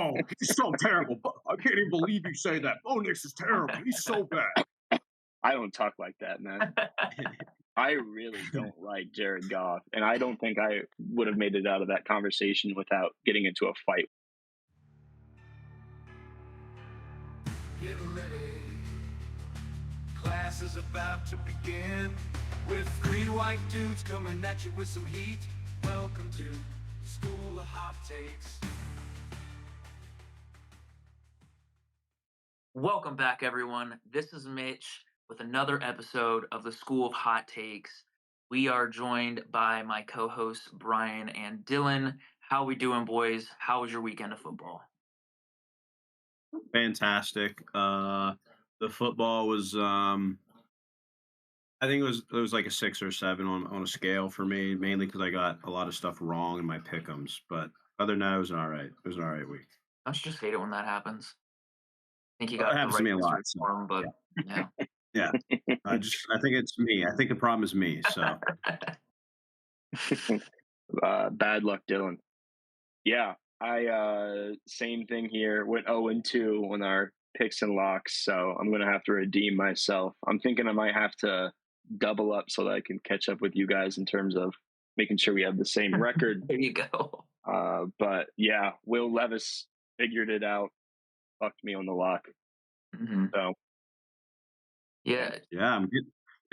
Oh, he's so terrible. I can't even believe you say that. Bo Nix is terrible. He's so bad. I don't talk like that, man. I really don't like Jared Goff, and I don't think I would have made it out of that conversation without getting into a fight. Get ready. Class is about to begin with green white dudes coming at you with some heat. Welcome to School of Hot Takes. Welcome back, everyone. This is Mitch with another episode of the School of Hot Takes. We are joined by my co-hosts Brian and Dylan. How we doing, boys? How was your weekend of football? Fantastic. The football was I think it was like a 6 or 7 on a scale for me, mainly because I got a lot of stuff wrong in my pick'ems. But other than that, it was all right. It was an all right week. Don't you just hate it when that happens? I think you Well, it got the happens to right me a lot. answer So for 'em, but yeah, yeah. yeah. I think it's me. I think the problem is me. So Bad luck, Dylan. Yeah, I same thing here. Went 0-2 on our picks and locks, so I'm gonna have to redeem myself. I'm thinking I might have to double up so that I can catch up with you guys in terms of making sure we have the same record. There you go. But yeah, Will Levis figured it out, fucked me on the lock. hmm So Yeah, yeah,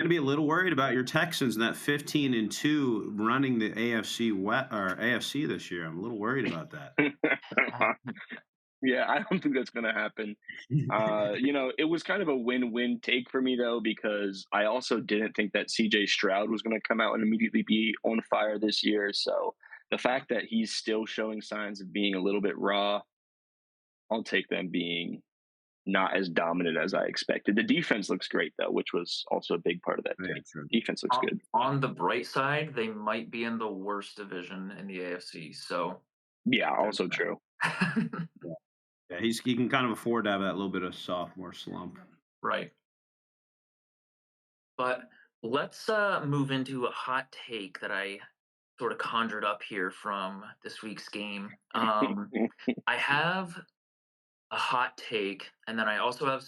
gonna be a little worried about your Texans and that 15-2 running the AFC or AFC this year. I'm a little worried about that. yeah, I don't think that's gonna happen. It was kind of a win-win take for me though, because I also didn't think that CJ Stroud was going to come out and immediately be on fire this year. So the fact that he's still showing signs of being a little bit raw, I'll take them being not as dominant as I expected. The defense looks great though, which was also a big part of that Yeah, take. true. Defense looks good. on the bright side, they might be in the worst division in the AFC. So, Yeah, There's also that. true. Yeah, he can kind of afford to have that little bit of sophomore slump. right. But let's move into a hot take that I sort of conjured up here from this week's game. I have a hot take, and then I also have,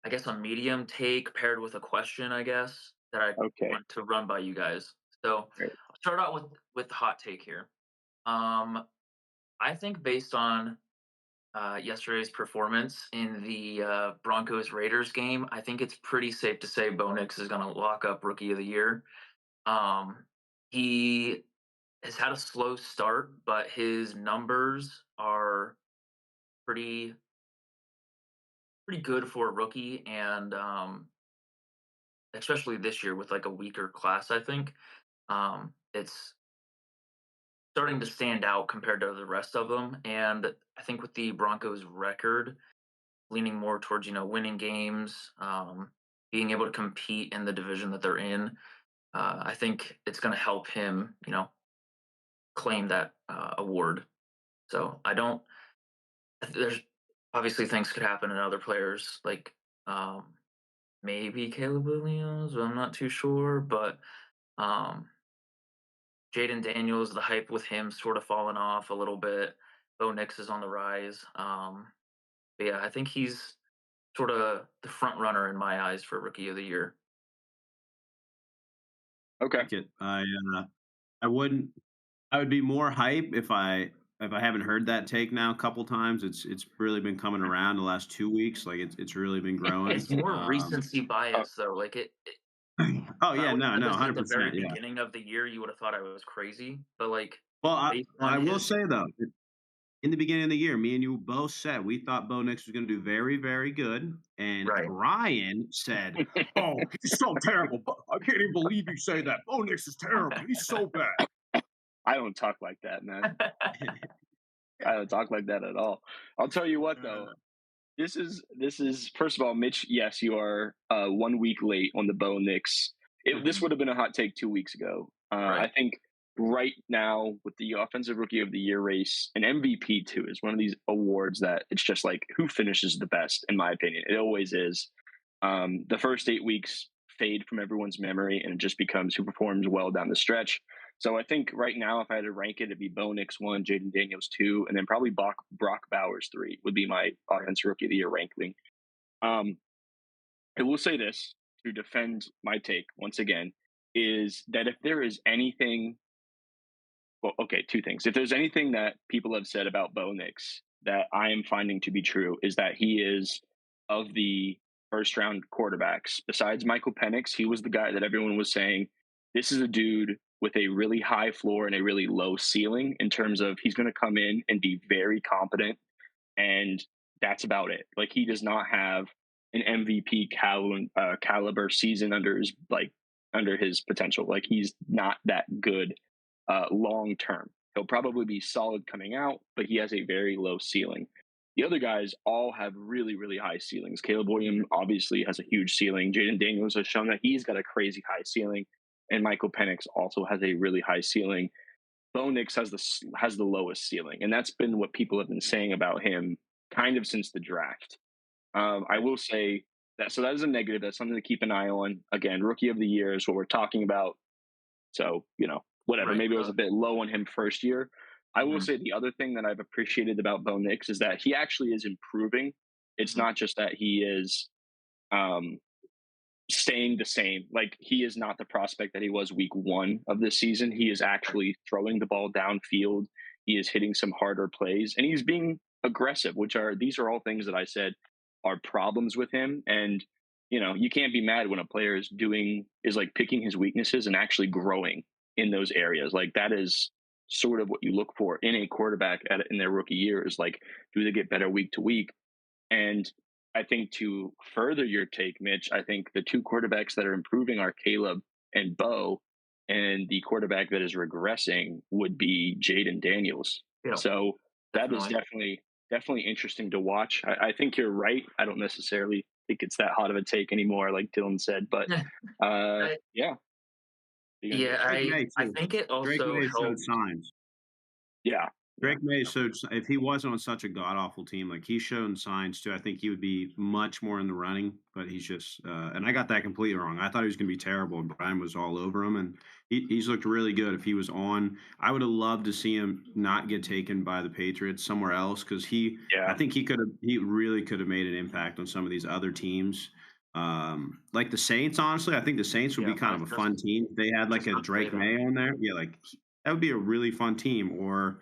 I guess, a medium take paired with a question, I guess, that I Okay. want to run by you guys. So Great. I'll start out with the hot take here. Um, I think based on yesterday's performance in the Broncos Raiders game, I think it's pretty safe to say Bo Nix is going to lock up Rookie of the Year. Um, he has had a slow start, but his numbers are pretty pretty good for a rookie, and especially this year with like a weaker class, I think it's starting to stand out compared to the rest of them. And I think with the Broncos' record, leaning more towards winning games, being able to compete in the division that they're in, I think it's going to help him, claim that award. So I don't. There's obviously things could happen in other players, like um, maybe Caleb Williams, but I'm not too sure. But um, Jaden Daniels, the hype with him sort of fallen off a little bit. Bo Nix is on the rise. But yeah, I think he's sort of the front runner in my eyes for Rookie of the Year. Okay. Like it. I wouldn't. I would be more hype if I haven't heard that take now a couple times. It's really been coming around the last 2 weeks. Like it's really been growing. It's more recency Uh, bias, though. Like Oh if I yeah, would no, have said no, this at the very 100%. Yeah. beginning of the year, you would have thought I was crazy. But like Well, based on I will his say though, in the beginning of the year, me and you both said we thought Bo Nix was going to do very, very good, and right. Brian said, "Oh, he's so terrible. I can't even believe you say that. Bo Nix is terrible. He's so bad." I don't talk like that, man. I don't talk like that at all. I'll tell you what though. Uh, This is first of all, Mitch. Yes, you are 1 week late on the Bo Nix. This Mhm. would have been a hot take 2 weeks ago. Right. I think right now with the offensive rookie of the year race, an MVP too is one of these awards that it's just like who finishes the best. In my opinion, it always is. The first 8 weeks fade from everyone's memory, and it just becomes who performs well down the stretch. So I think right now, if I had to rank it, it'd be Bo Nix 1, Jaden Daniels 2, and then probably Brock Bowers 3 would be my offensive rookie of the year ranking. Um, I will say this to defend my take once again is that if there is anything, well, okay, two things. If there's anything that people have said about Bo Nix that I am finding to be true, is that he is of the first round quarterbacks. Besides Michael Penix, he was the guy that everyone was saying, this is a dude with a really high floor and a really low ceiling in terms of he's going to come in and be very competent. And that's about it. Like he does not have an MVP caliber season under his potential. Like he's not that good long term. He'll probably be solid coming out, but he has a very low ceiling. The other guys all have really, really high ceilings. Caleb Williams obviously has a huge ceiling. Jaden Daniels has shown that he's got a crazy high ceiling, and Michael Penix also has a really high ceiling. Bo Nix has the lowest ceiling, and that's been what people have been saying about him kind of since the draft. I will say that so that is a negative. That's something to keep an eye on. Again, rookie of the year is what we're talking about. So whatever. Right. Maybe it was a bit low on him first year. I will Mhm. say the other thing that I've appreciated about Bo Nix is that he actually is improving. It's Mhm. not just that he is um, staying the same. Like he is not the prospect that he was week one of this season. He is actually throwing the ball downfield. He is hitting some harder plays and he's being aggressive, these are all things that I said are problems with him. And you can't be mad when a player is like picking his weaknesses and actually growing in those areas. Like that is sort of what you look for in a quarterback in their rookie year is like, do they get better week to week? And I think to further your take, Mitch, I think the two quarterbacks that are improving are Caleb and Bo, and the quarterback that is regressing would be Jaden Daniels. Yeah, So that is definitely. definitely interesting to watch. I think you're right. I don't necessarily think it's that hot of a take anymore, like Dylan said, but I, yeah, you gonna yeah, say? Drake May I too. think it Drake also May showed helped. signs. Yeah, yeah, Drake May showed if he wasn't on such a god awful team, like he's shown signs too. I think he would be much more in the running, but he's just and I got that completely wrong. I thought he was going to be terrible, and Brian was all over him, and he's looked really good. If he was on, I would have loved to see him not get taken by the Patriots somewhere else because I yeah, think he really could have made an impact on some of these other teams. Like the Saints, honestly, I think the Saints would Yeah, be kind of a fun team. They had like just a about to say Drake that. May on there, yeah, like that would be a really fun team. Or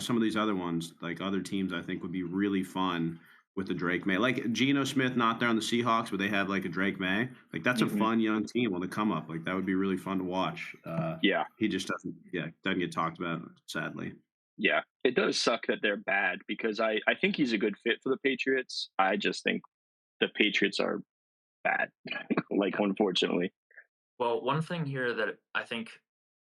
some of these other ones, like other teams, I think would be really fun with the Drake May. Like Geno Smith, not there on the Seahawks, but they have like a Drake May. Like that's a hmm fun young team on the come up. Like that would be really fun to watch. yeah. He just doesn't get talked about, sadly. Yeah, it does suck that they're bad because I think he's a good fit for the Patriots. I just think the Patriots are bad, like Yeah. unfortunately. Well, one thing here that I think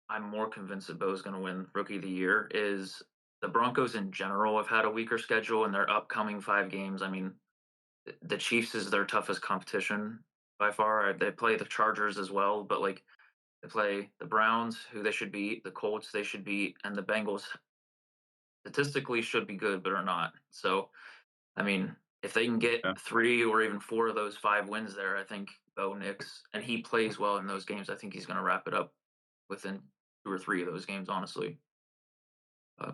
I'm more convinced that Bo's going to win Rookie of the Year is the Broncos in general have had a weaker schedule in their upcoming 5 games. I mean, the Chiefs is their toughest competition by far. They play the Chargers as well, but like they play the Browns, who they should beat, the Colts they should beat, and the Bengals statistically should be good but are not. So, I mean, if they can get Yeah. 3 or even 4 of those 5 wins there, I think Bo Nix and he plays well in those games. I think he's going to wrap it up within 2 or 3 of those games, honestly. Uh,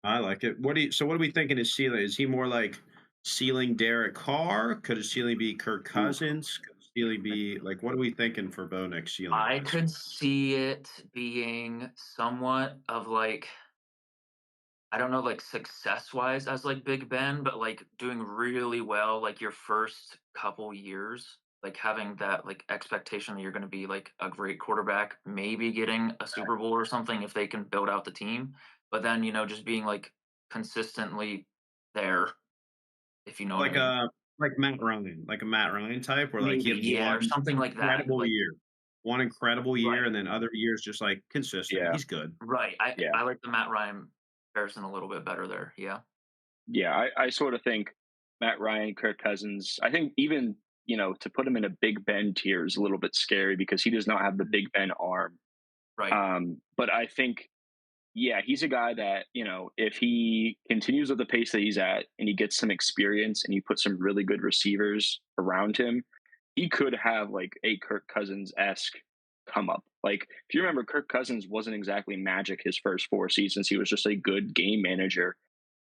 I like it. What are we thinking his ceiling? Is he more like ceiling Derek Carr? Could his ceiling be Kirk ooh, Cousins? Could his ceiling be like what are we thinking for Bo next ceiling I wise? could see it being somewhat of like I don't know, like success wise as like Big Ben, but like doing really well like your first couple years, like having that like expectation that you're going to be like a great quarterback, maybe getting a Super Bowl or something if they can build out the team, but then just being like consistently there, if you know what I Like mean. Like a Matt Ryan type, where like he Maybe, had yeah, or something like that. Like one incredible year, right, and then other years just like consistent. Yeah, He's good. right. I yeah, I like the Matt Ryan comparison a little bit better there. Yeah, yeah. I sort of think Matt Ryan, Kirk Cousins. I think even to put him in a Big Ben tier is a little bit scary because he does not have the Big Ben arm. right. But I think yeah, he's a guy that, if he continues at the pace that he's at and he gets some experience and you put some really good receivers around him, he could have like a Kirk Cousins esque come up. Like if you remember, Kirk Cousins wasn't exactly magic his first 4 seasons. He was just a good game manager.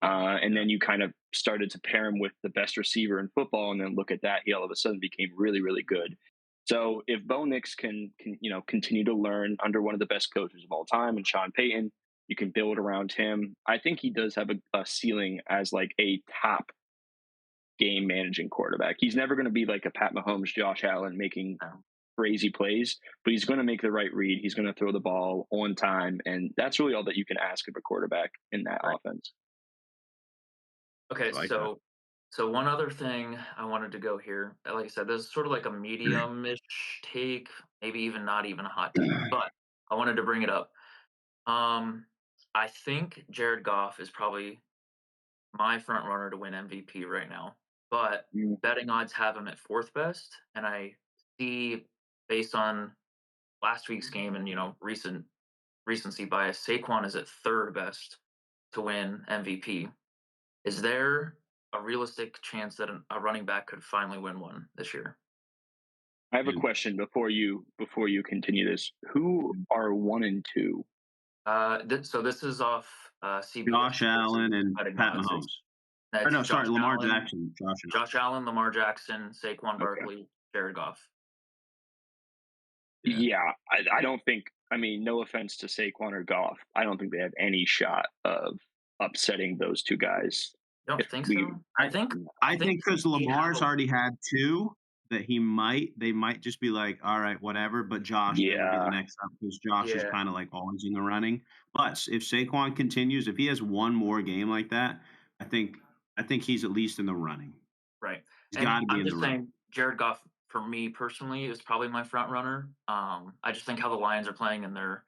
And then you kind of started to pair him with the best receiver in football, and then look at that, he all of a sudden became really, really good. So if Bo Nix can continue to learn under one of the best coaches of all time, and Sean Payton, you can build around him. I think he does have a ceiling as like a top game managing quarterback. He's never going to be like a Pat Mahomes, Josh Allen making crazy plays, but he's going to make the right read. He's going to throw the ball on time, and that's really all that you can ask of a quarterback in that offense. Okay, I like so one other thing I wanted to go here. Like I said, this is sort of like a medium-ish take, maybe even not even a hot take, but I wanted to bring it up. I think Jared Goff is probably my front runner to win MVP right now, but Mm. betting odds have him at fourth best, and I see based on last week's game and recency bias, Saquon is at third best to win MVP. Is there a realistic chance that a running back could finally win one this year? I have a Yeah. question before you continue this. Who are 1 and 2? So this is off CBS Josh Sports' Allen and betting Pat odds. Mahomes. Or That's no, sorry, Josh Lamar Allen, Jackson. Josh Allen, Lamar Jackson, Saquon Okay. Barkley, Jared Goff. Yeah. Yeah, I don't think. I mean, no offense to Saquon or Goff, I don't think they have any shot of upsetting those two guys. You don't If think we, so? I think I think because they have Lamar's a- already had two, that they might just be like, all right, whatever. But Josh then would be yeah, the next up because Josh is Yeah. kind of like always in the running. But if Saquon continues, if he has one more game like that, I think he's at least in the running. Right. He's And got to be I'm in the just running. saying, Jared Goff, for me personally, is probably my front runner. I just think how the Lions are playing and their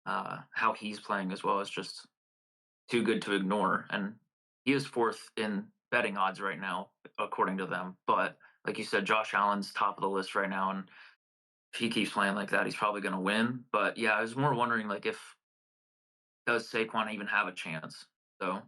how he's playing as well is just too good to ignore. And he is fourth in betting odds right now, according to them. But like you said, Josh Allen's top of the list right now, and if he keeps playing like that, he's probably going to win. But yeah, I was more wondering like if does Saquon even have a chance? So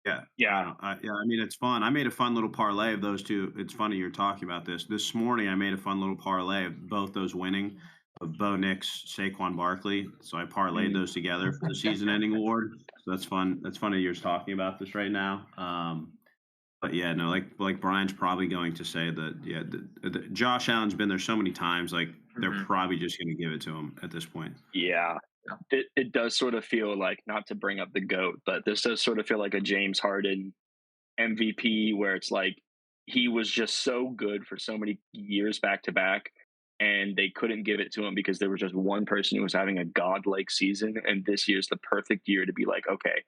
Yeah, yeah. I mean, it's fun. I made a fun little parlay of those two. It's funny you're talking about this. This morning, I made a fun little parlay of both those winning, of Bo Nix, Saquon Barkley. So I parlayed Mm. those together for the season-ending award. So that's fun. That's funny you're talking about this right now. But yeah, no, like Brian's probably going to say that. Yeah, Josh Allen's been there so many times. Like they're Mhm. probably just going to give it to him at this point. Yeah. Yeah. It does sort of feel like, not to bring up the GOAT, but this does sort of feel like a James Harden MVP where it's like he was just so good for so many years back to back, and they couldn't give it to him because there was just one person who was having a godlike season, and this year's the perfect year to be like, okay,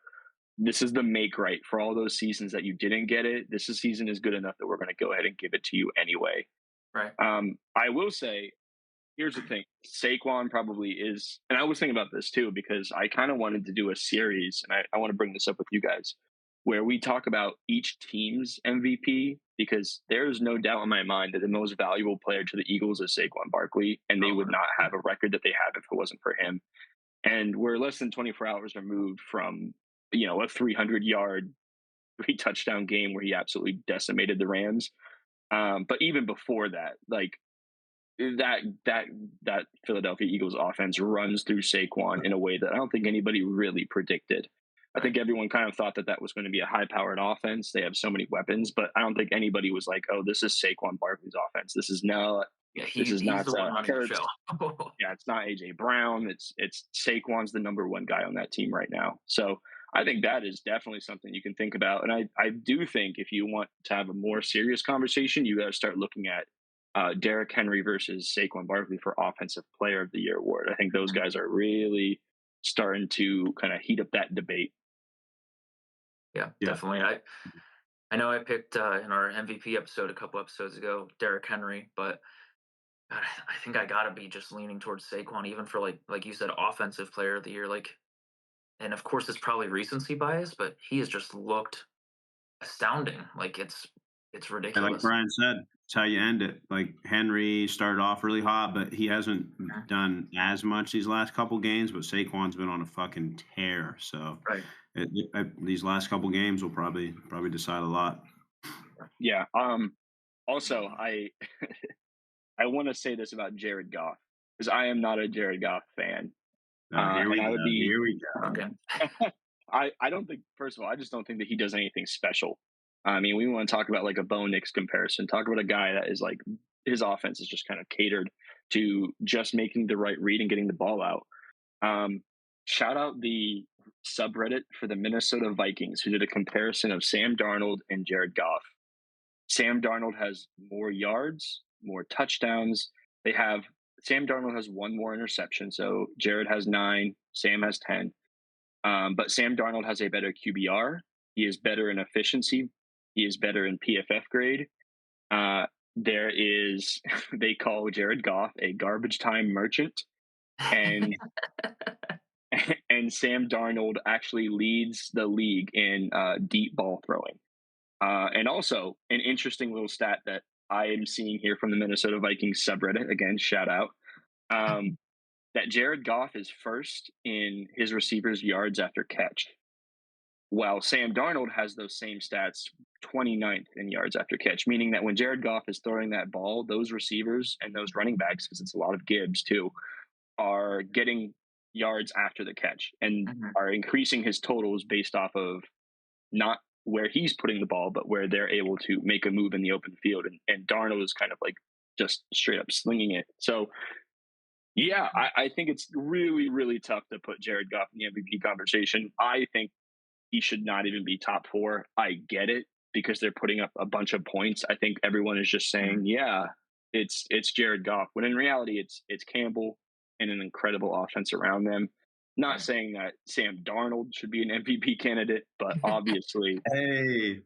this is the make right for all those seasons that you didn't get it. This season is good enough that we're going to go ahead and give it to you anyway. Right. I will say, here's the thing: Saquon probably is, and I was thinking about this too because I kind of wanted to do a series, and I want to bring this up with you guys, where we talk about each team's MVP because there is no doubt in my mind that the most valuable player to the Eagles is Saquon Barkley, and they would not have a record that they have if it wasn't for him. And we're less than 24 hours removed from a 300-yard, 3-touchdown game where he absolutely decimated the Rams. But even before that, like that Philadelphia Eagles offense runs through Saquon in a way that I don't think anybody really predicted. I think everyone kind of thought that that was going to be a high-powered offense. They have so many weapons, but I don't think anybody was like, "Oh, this is Saquon Barkley's offense. This is not. Yeah, This is he's not the one running the Hurts. show. Yeah, it's not AJ Brown. It's Saquon's the number one guy on that team right now. So I think that is definitely something you can think about. And I do think if you want to have a more serious conversation, you got to start looking at Derrick Henry versus Saquon Barkley for Offensive Player of the Year award. I think those guys are really starting to kind of heat up that debate. Yeah, Yeah. definitely. I know I picked in our MVP episode a couple episodes ago, Derrick Henry, but God, I think I gotta be just leaning towards Saquon, even for like you said, offensive player of the year. Like, and of course it's probably recency bias, but he has just looked astounding. Like it's And like ridiculous. Brian said, it's how you end it. Like Henry started off really hot, but he hasn't done as much these last couple games. But Saquon's been on a fucking tear. So Right. these last couple games will probably decide a lot. Yeah. Also, I want to say this about Jared Goff because I am not a Jared Goff fan, Here we and I go. would be. Here we go. Okay. I don't think. First of all, I just don't think that he does anything special. I mean, we want to talk about like a Bo Nix comparison. Talk about a guy that is like his offense is just kind of catered to just making the right read and getting the ball out. Um, Shout out the subreddit for the Minnesota Vikings who did a comparison of Sam Darnold and Jared Goff. Sam Darnold has more yards, more touchdowns. They have Sam Darnold has one more interception, so Jared has 9, Sam has 10. But Sam Darnold has a better QBR. He is better in efficiency. He is better in PFF grade. There is, they call Jared Goff a garbage time merchant, and and Sam Darnold actually leads the league in deep ball throwing. And also, an interesting little stat that I am seeing here from the Minnesota Vikings subreddit, again, shout out, that Jared Goff is first in his receivers' yards after catch, while Sam Darnold has those same stats, 29th in yards after catch, meaning that when Jared Goff is throwing that ball, those receivers and those running backs, because it's a lot of Gibbs too, are getting yards after the catch and are increasing his totals based off of not where he's putting the ball, but where they're able to make a move in the open field. And Darnold is kind of like just straight up slinging it. So, yeah, I think it's really, really tough to put Jared Goff in the MVP conversation. I think he should not even be top 4. I get it because they're putting up a bunch of points. I think everyone is just saying, yeah, it's Jared Goff, when in reality it's Campbell and an incredible offense around them. Not saying that Sam Darnold should be an MVP candidate, but obviously, Hey,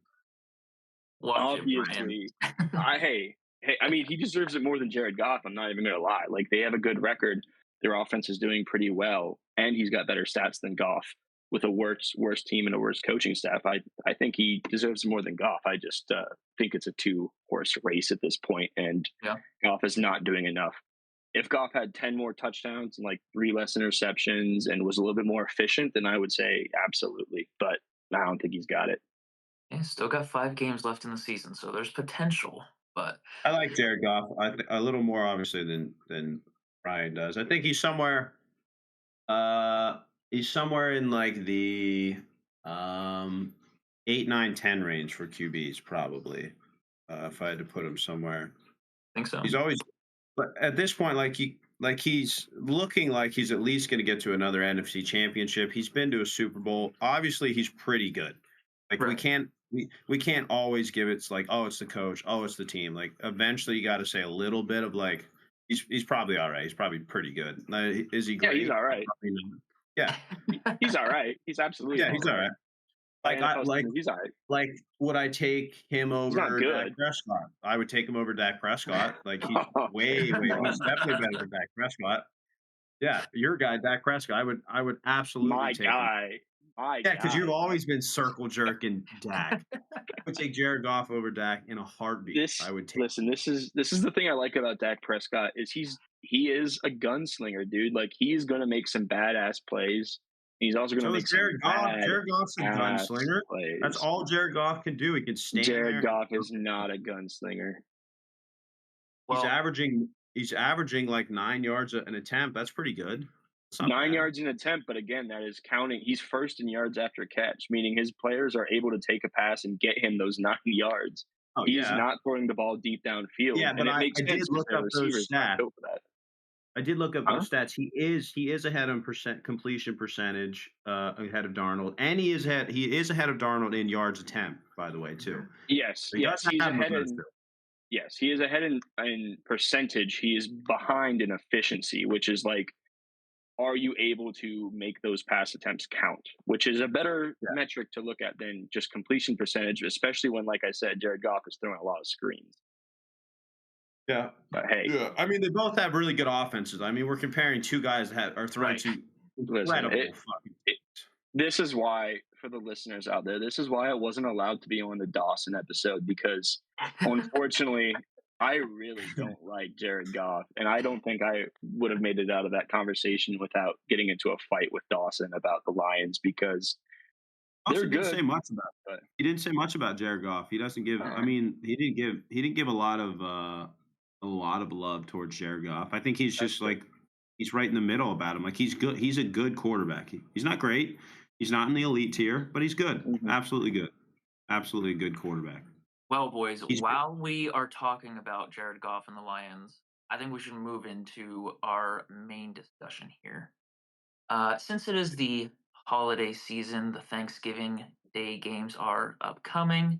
obviously, hey, I mean, he deserves it more than Jared Goff. I'm not even going to lie. Like, they have a good record. Their offense is doing pretty well, and he's got better stats than Goff with a worse team and a worse coaching staff. I think he deserves more than Goff. I just think it's a 2-horse race at this point, and Goff is not doing enough. If Goff had 10 more touchdowns and like 3 less interceptions and was a little bit more efficient, then I would say absolutely. But I don't think he's got it. Yeah, still got 5 games left in the season, so there's potential. But I like Jared Goff. A little more obviously than Ryan does. I think he's somewhere. He's somewhere in like the 8, 9, 10 range for QBs probably. If I had to put him somewhere, I think so. he's always. But at this point, he's looking like he's at least going to get to another NFC Championship. He's been to a Super Bowl. Obviously, he's pretty good. Like we can't always give it's like, oh, it's the coach, oh, it's the team. Like eventually, you got to say a little bit of like he's probably all right. He's probably pretty good. Is he great? Yeah, he's all right. Yeah, he's all right. He's absolutely he's all right. He's all right. Like, would I take him over Dak Prescott? I would take him over Dak Prescott. Like, he's way. He's definitely better than Dak Prescott. Yeah, your guy, Dak Prescott. I would absolutely take him. Yeah, because you've always been circle jerking Dak. I would take Jared Goff over Dak in a heartbeat. I would take. Listen, this is the thing I like about Dak Prescott is he is a gunslinger, dude. Like, he's gonna make some badass plays. He's also going to make Jared Goff. Jared Goff's a gunslinger. Plays. That's all Jared Goff can do. He can stand Jared Goff is not a gunslinger. Well, he's averaging like 9 yards an attempt. That's pretty good. 9 yards an attempt, but again, that is counting. He's first in yards after catch, meaning his players are able to take a pass and get him those 9 yards. He's not throwing the ball deep downfield. Yeah, but I did look up those stats. I did look up those stats. He is ahead on completion percentage, ahead of Darnold, and he is ahead of Darnold in yards attempt, by the way, too. Yes, he's ahead he is ahead in percentage. He is behind in efficiency, which is like, are you able to make those pass attempts count? Which is a better metric to look at than just completion percentage, especially when, like I said, Jared Goff is throwing a lot of screens. Yeah. But hey. Yeah. I mean, they both have really good offenses. I mean, we're comparing 2 guys that are throwing to incredible this is why, for the listeners out there, this is why I wasn't allowed to be on the Dawson episode, because unfortunately, I really don't like Jared Goff, and I don't think I would have made it out of that conversation without getting into a fight with Dawson about the Lions, because they're good. Didn't say much about it. He didn't say much about Jared Goff. He doesn't give. I mean, he didn't give a lot of a lot of love towards Jared Goff. I think he's just like he's right in the middle about him. Like he's good. He's a good quarterback. He's not great. He's not in the elite tier, but he's good. Mhm. Absolutely good. Absolutely a good quarterback. Well, boys, He's while we are talking about Jared Goff and the Lions, I think we should move into our main discussion here. Since it is the holiday season, the Thanksgiving Day games are upcoming.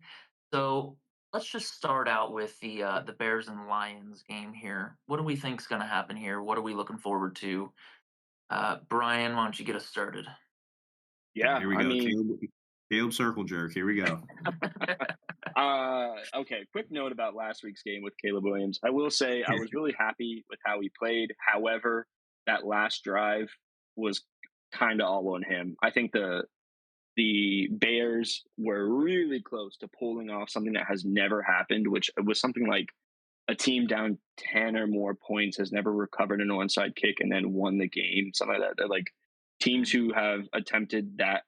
So let's just start out with the Bears and Lions game here. What do we think is going to happen here? What are we looking forward to? Brian, why don't you get us started? Yeah, here we I go. mean, Caleb circle jerk. Here we go. okay, quick note about last week's game with Caleb Williams. I will say I was really happy with how he played. However, that last drive was kind of all on him. I think the Bears were really close to pulling off something that has never happened, which was something like a team down 10 or more points has never recovered an onside kick and then won the game. Something like that. They're like teams who have attempted that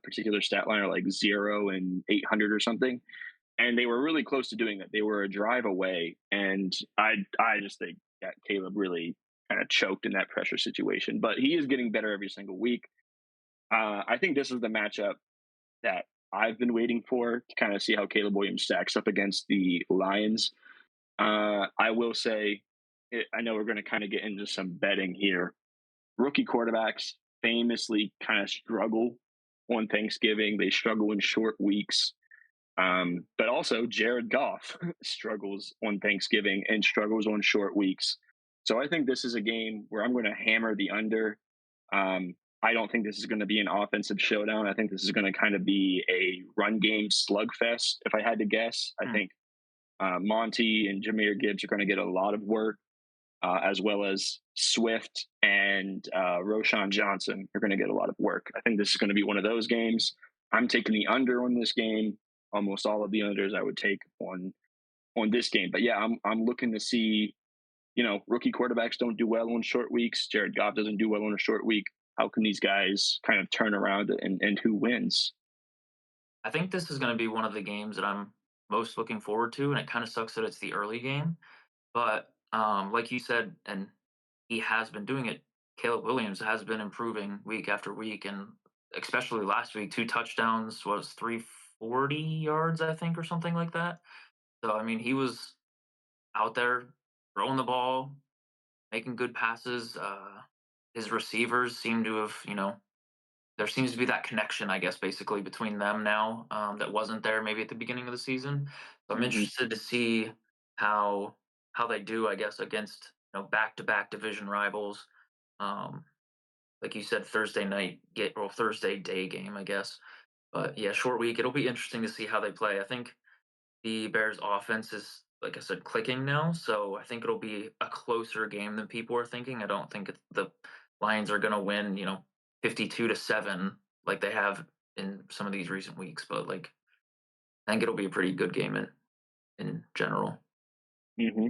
particular stat line are like 0 and 800 or something. And they were really close to doing that. They were a drive away. And I just think that Caleb really kind of choked in that pressure situation. But he is getting better every single week. I think this is the matchup that I've been waiting for to kind of see how Caleb Williams stacks up against the Lions. I will say, I know we're going to kind of get into some betting here. Rookie quarterbacks famously kind of struggle on Thanksgiving. They struggle in short weeks. But also, Jared Goff struggles on Thanksgiving and struggles on short weeks. So I think this is a game where I'm going to hammer the under. I don't think this is going to be an offensive showdown. I think this is going to kind of be a run game slugfest. If I had to guess, I think Monty and Jahmyr Gibbs are going to get a lot of work, as well as Swift and Roshan Johnson are going to get a lot of work. I think this is going to be one of those games. I'm taking the under on this game. Almost all of the unders I would take on this game. But yeah, I'm looking to see, rookie quarterbacks don't do well on short weeks. Jared Goff doesn't do well on a short week. How can these guys kind of turn around and who wins? I think this is going to be one of the games that I'm most looking forward to, and it kind of sucks that it's the early game. But like you said, and he has been doing it. Caleb Williams has been improving week after week, and especially last week, 2 touchdowns, was 340 yards, I think, or something like that. So I mean, he was out there throwing the ball, making good passes. His receivers seem to have, there seems to be that connection, I guess, basically between them now, that wasn't there maybe at the beginning of the season. So I'm Hmm. interested to see how they do, I guess, against back to back division rivals. Um, like you said, Thursday day game, I guess. But yeah, short week. It'll be interesting to see how they play. I think the Bears' offense is, like I said, clicking now. So I think it'll be a closer game than people are thinking. I don't think the Lions are going to win, 52-7 like they have in some of these recent weeks. But like, I think it'll be a pretty good game in general. Hmm.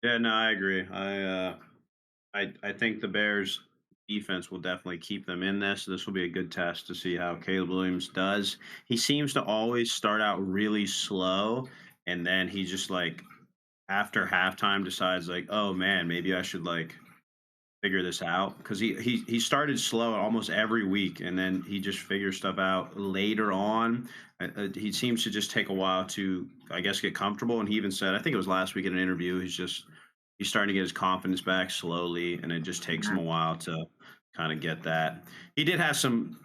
Yeah, no, I agree. I think the Bears defense will definitely keep them in this. This will be a good test to see how Caleb Williams does. He seems to always start out really slow, and then he just like after halftime decides like, oh man, maybe I should like figure this out because he started slow almost every week, and then he just figures stuff out later on. He seems to just take a while to, I guess, get comfortable. And he even said, I think it was last week in an interview, he's starting to get his confidence back slowly, and it just takes him Mhm. a while to kind of get that. He did have some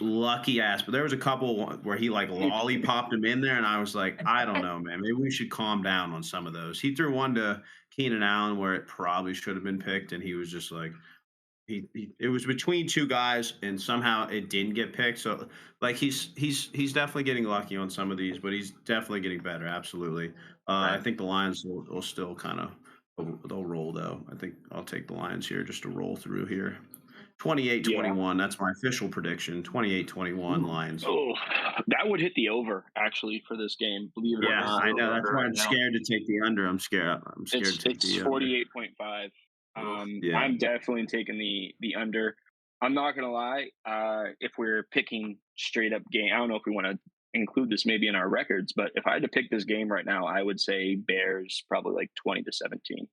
lucky ass, but there was a couple where he like lollipopped him in there, and I was like, I don't know, man. Maybe we should calm down on some of those. He threw one to Keenan Allen where it probably should have been picked, and he was just like he it was between two guys, and somehow it didn't get picked. So like he's definitely getting lucky on some of these, but he's definitely getting better. Absolutely. I Right. think the Lions will still kind of they'll roll though. I think I'll take the Lions here just to roll through here. Yeah. 28-21. That's my official prediction. 28-21 Ooh, Lions. Oh, that would hit the over actually for this game. Believe it or Yeah, what's not, the I know. over That's under why right I'm now? scared to take the under. I'm scared to take it's the under. 48.5. Oof. Yeah. I'm definitely taking the under. I'm not gonna lie. If we're picking straight up game, I don't know if we want to include this maybe in our records, but if I had to pick this game right now, I would say Bears probably like 20-17.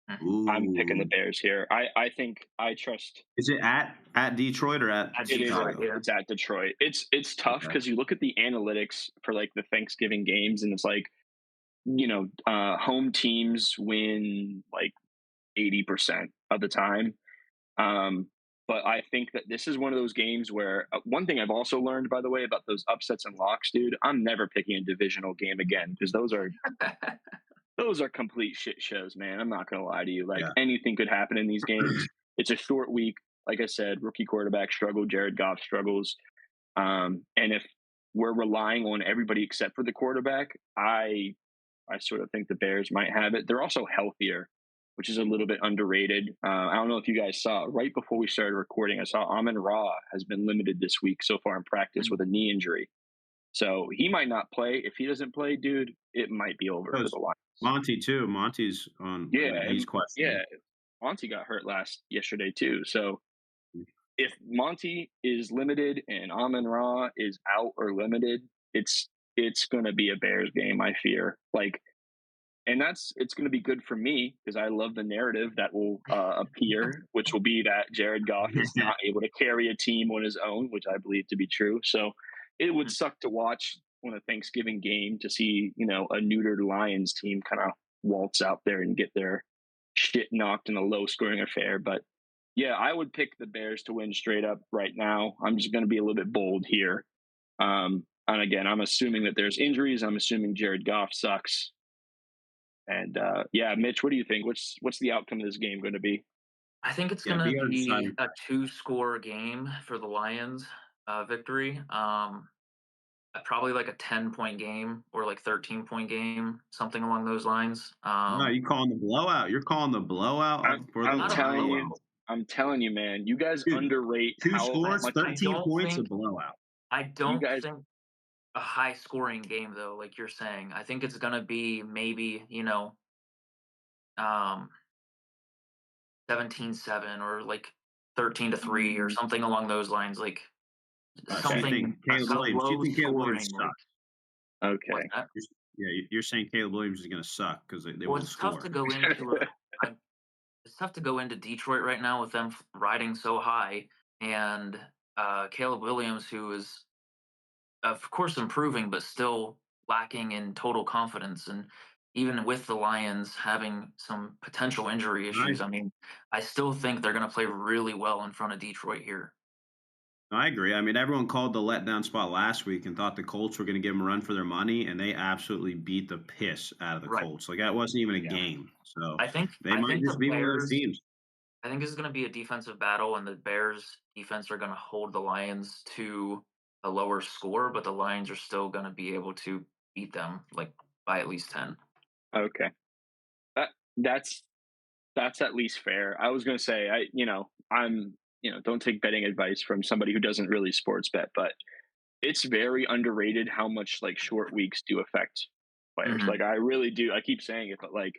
Mhm. I'm picking the Ooh. Bears here. I think I trust. Is it at Detroit or at At It is Detroit, Chicago? yeah. it's at Detroit. It's tough Okay. because you look at the analytics for like the Thanksgiving games, and it's like, home teams win like 80% of the time. Um, but I think that this is one of those games where one thing I've also learned, by the way, about those upsets and locks, dude, I'm never picking a divisional game again because those are complete shit shows, man. I'm not gonna lie to you. Like Yeah. anything could happen in these games. It's a short week. Like I said, rookie quarterback struggle, Jared Goff struggles. And if we're relying on everybody except for the quarterback, I sort of think the Bears might have it. They're also healthier, which is a little bit underrated. I don't know if you guys saw right before we started recording. I saw Amon Ra has been limited this week so far in practice with a knee injury, so he might not play. If he doesn't play, dude, it might be over for Because the Lions. Monty too. Monty's on. Yeah, He's and questionable. yeah, Monty got hurt yesterday too. So if Monty is limited and Amon Ra is out or limited, it's going to be a Bears game. I fear. Like, and it's going to be good for me because I love the narrative that will appear, which will be that Jared Goff is not able to carry a team on his own, which I believe to be true. So it would suck to watch on a Thanksgiving game to see a neutered Lions team kind of waltz out there and get their shit knocked in a low scoring affair. But yeah, I would pick the Bears to win straight up right now. I'm just going to be a little bit bold here. And again, I'm assuming that there's injuries. I'm assuming Jared Goff sucks. And yeah, Mitch, what do you think? What's the outcome of this game going to be? I think it's Yeah, gonna be our be deciding. a two-score game for the Lions, victory. Probably like a 10-point game or like 13-point game, something along those lines. No, you calling the blowout. You're calling the blowout for the I'm Not a telling you, Lions. blowout. man, you guys Dude, underrate two how I scores, much I 13 don't points, a think blowout. I you don't guys. think a high-scoring game though, like you're saying. I think it's gonna be maybe, um 17-7 or like 13-3 or something along those lines, like So you Okay, think something Caleb a Williams? You low think Caleb Williams scoring, like sucks? what's okay. that? You're saying Caleb Williams is going to suck because they Well, won't it's tough to score. go into I it's tough to go into Detroit right now with them riding so high, and Caleb Williams, who is of course improving, but still lacking in total confidence. And even with the Lions having some potential injury I issues, I mean, I still think they're going to play really well in front of Detroit here. I agree. I mean, everyone called the letdown spot last week and thought the Colts were going to give them a run for their money, and they absolutely beat the piss out of the Right. Colts. Like that wasn't even a Yeah. game. So I think they I might think the just be one of those Bears. teams. I think this is going to be a defensive battle, and the Bears defense are going to hold the Lions to a lower score, but the Lions are still going to be able to beat them like by at least 10. Okay, that, that's at least fair. I was going to say, I'm, don't take betting advice from somebody who doesn't really sports bet, but it's very underrated how much like short weeks do affect players. Hmm. Like I really do. I keep saying it, but like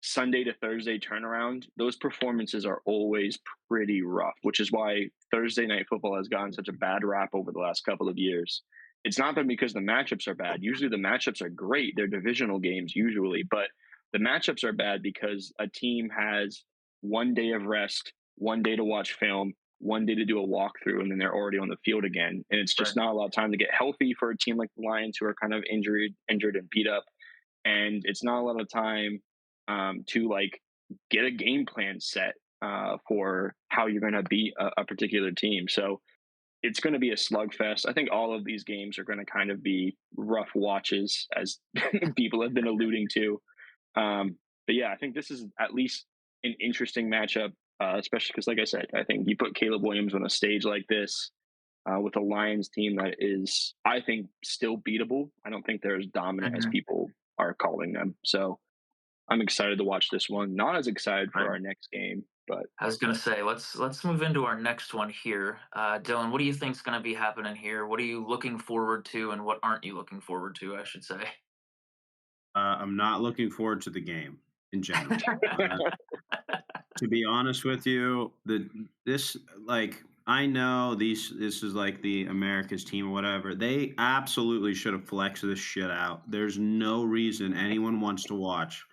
Sunday to Thursday turnaround, those performances are always pretty rough, which is why Thursday night football has gotten such a bad rap over the last couple of years. It's not been because the matchups are bad. Usually the matchups are great. They're divisional games usually, but the matchups are bad because a team has 1 day of rest, 1 day to watch film, 1 day to do a walkthrough, and then they're already on the field again. And it's Right. just not a lot of time to get healthy for a team like the Lions who are kind of injured and beat up. And it's not a lot of time to like get a game plan set for how you're going to beat a particular team. So it's going to be a slugfest. I think all of these games are going to kind of be rough watches, as people have been alluding to. But yeah, I think this is at least an interesting matchup, especially because, like I said, I think you put Caleb Williams on a stage like this with a Lions team that is, I think, still beatable. I don't think they're as dominant as Hmm. people are calling them. So I'm excited to watch this one. Not as excited for Right. our next game, but I was gonna say let's move into our next one here. Dylan, what do you think's gonna be happening here? What are you looking forward to, and what aren't you looking forward to? I should say. I'm not looking forward to the game in general. To be honest with you, this like I know this is like the America's team or whatever. They absolutely should have flexed this shit out. There's no reason anyone wants to watch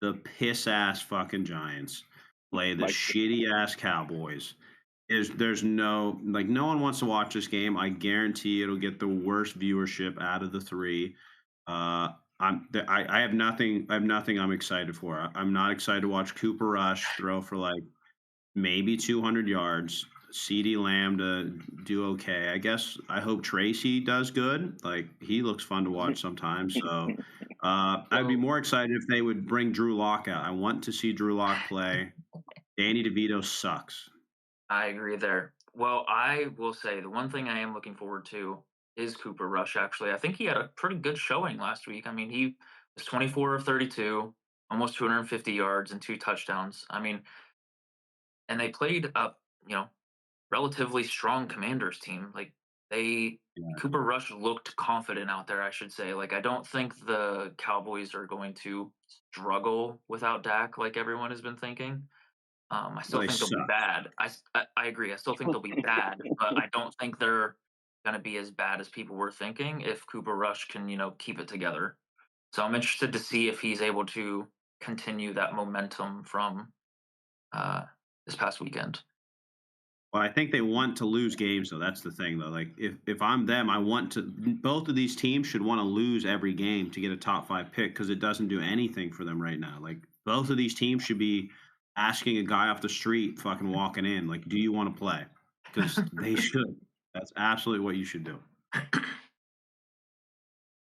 the piss ass fucking Giants play the Like, shitty ass Cowboys. There's no like no one wants to watch this game. I guarantee it'll get the worst viewership out of the three. Uh, I have nothing. I have nothing. I'm excited for. I'm not excited to watch Cooper Rush throw for like maybe 200 yards. CD Lamb to do okay. I guess I hope Tracy does good. Like he looks fun to watch sometimes. So I'd be Well, more excited if they would bring Drew Lock out. I want to see Drew Lock play. Danny DeVito sucks. I agree there. Well, I will say the one thing I am looking forward to is Cooper Rush, actually. I think he had a pretty good showing last week. I mean, he was 24 of 32, almost 250 yards and 2 touchdowns. I mean, and they played a, you know, relatively strong Commanders team. Like they Yeah. Cooper Rush looked confident out there, I should say. Like I don't think the Cowboys are going to struggle without Dak like everyone has been thinking. I Well, still they think they'll be suck. bad. I agree. I still think they'll be bad, but I don't think they're going to be as bad as people were thinking if Cooper Rush can, keep it together. So I'm interested to see if he's able to continue that momentum from uh, this past weekend. Well, I think they want to lose games, though. That's the thing, though. Like, if I'm them, I want to. Both of these teams should want to lose every game to get a top five pick because it doesn't do anything for them right now. Like, both of these teams should be asking a guy off the street, fucking walking in, like, "Do you want to play?" Because they should. That's absolutely what you should do.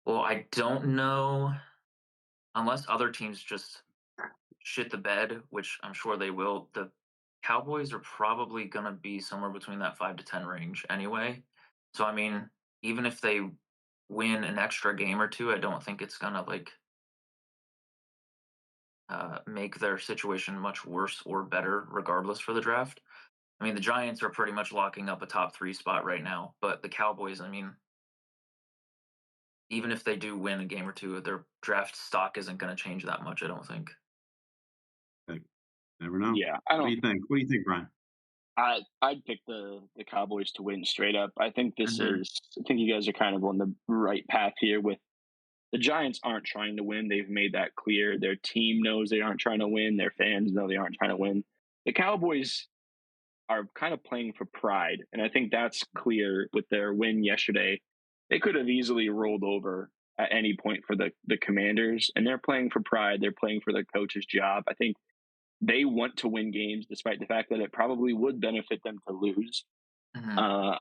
Well, I don't know unless other teams just shit the bed, which I'm sure they will. The Cowboys are probably going to be somewhere between that 5 to 10 range anyway. So I mean, even if they win an extra game or two, I don't think it's going to make their situation much worse or better, regardless for the draft. I mean, the Giants are pretty much locking up a top 3 spot right now, but the Cowboys, I mean, even if they do win a game or two, their draft stock isn't going to change that much. I don't think. Like, never know. yeah, I What do don't. you think? What do you think, Brian? I'd pick the Cowboys to win straight up. I think this Mhm. is. I think you guys are kind of on the right path here. With the Giants aren't trying to win. They've made that clear. Their team knows they aren't trying to win. Their fans know they aren't trying to win. The Cowboys are kind of playing for pride, and I think that's clear with their win yesterday. They could have easily rolled over at any point for the Commanders, and they're playing for pride. They're playing for the coach's job. I think they want to win games, despite the fact that it probably would benefit them to lose. Hmm.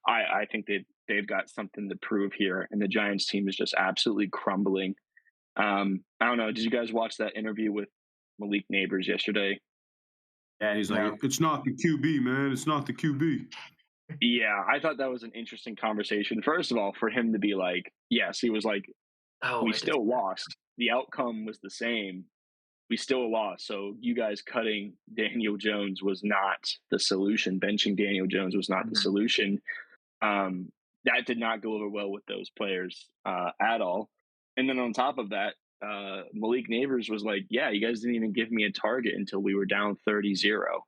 I think they've got something to prove here, and the Giants team is just absolutely crumbling. I don't know. Did you guys watch that interview with Malik Neighbors yesterday? Yeah, he's like, No. "It's not the QB, man. It's not the QB." Yeah, I thought that was an interesting conversation. First of all, for him to be like, yes, he was like, Oh, we I did. still lost. The outcome was the same. We still lost. So you guys cutting Daniel Jones was not the solution. Benching Daniel Jones was not the Mhm. solution. That did not go over well with those players at all. And then on top of that, Malik Neighbors was like, yeah, you guys didn't even give me a target until we were down 30-0.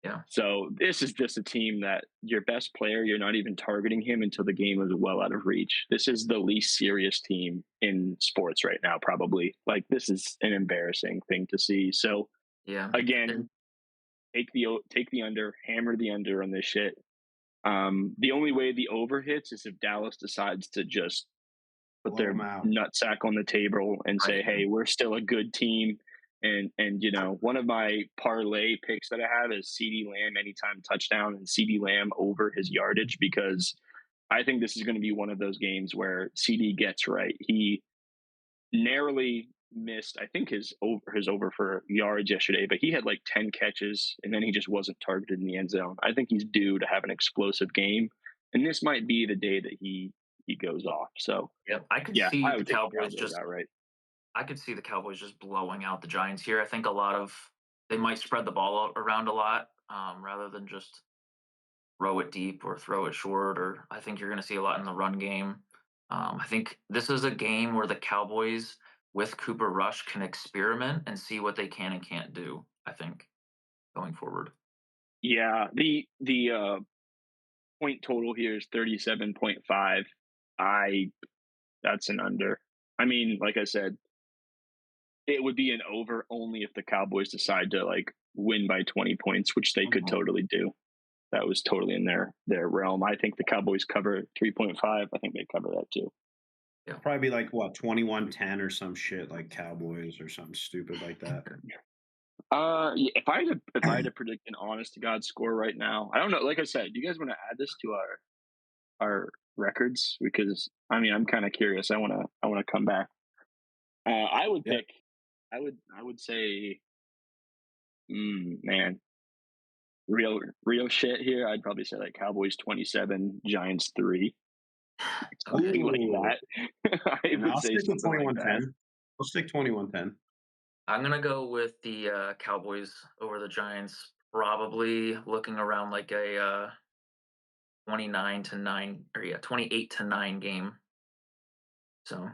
Yeah. So this is just a team that your best player, you're not even targeting him until the game is well out of reach. This is the least serious team in sports right now, probably. Like this is an embarrassing thing to see. So Yeah. again, And take the under, hammer the under on this shit. The only way the over hits is if Dallas decides to just put Blow their him out. nutsack on the table and say, right. "Hey, we're still a good team." And one of my parlay picks that I have is CD Lamb anytime touchdown and CD Lamb over his yardage because I think this is going to be one of those games where CD gets right. He narrowly missed, I think his over for yards yesterday, but he had like 10 catches and then he just wasn't targeted in the end zone. I think he's due to have an explosive game, and this might be the day that he goes off. So Yep. yeah, I would take the Cowboys outright. I could see the Cowboys just blowing out the Giants here. I think they might spread the ball around a lot, rather than just throw it deep or throw it short. Or I think you're going to see a lot in the run game. I think this is a game where the Cowboys with Cooper Rush can experiment and see what they can and can't do. I think going forward. Yeah, the point total here is 37.5. I That's an under. I mean, like I said, it would be an over only if the Cowboys decide to like win by 20 points, which they could Mhm. totally do. That was totally in their realm. I think the Cowboys cover 3.5. I think they cover that too. Yeah. Probably be like what 21-10 or some shit like Cowboys or something stupid like that. Yeah, if I had to predict an honest to God score right now, I don't know. Like I said, do you guys want to add this to our records? Because I mean, I'm kind of curious. I want to come back. I would Yeah. pick. I would say, man, real shit here. I'd probably say like Cowboys 27, Giants 3, Okay. something like Ooh. that. I And would I'll say stick with something like that. 21-10. I'll stick 21-10. I'm gonna go with the Cowboys over the Giants. Probably looking around like a 29-9, or yeah, 28-9 game. So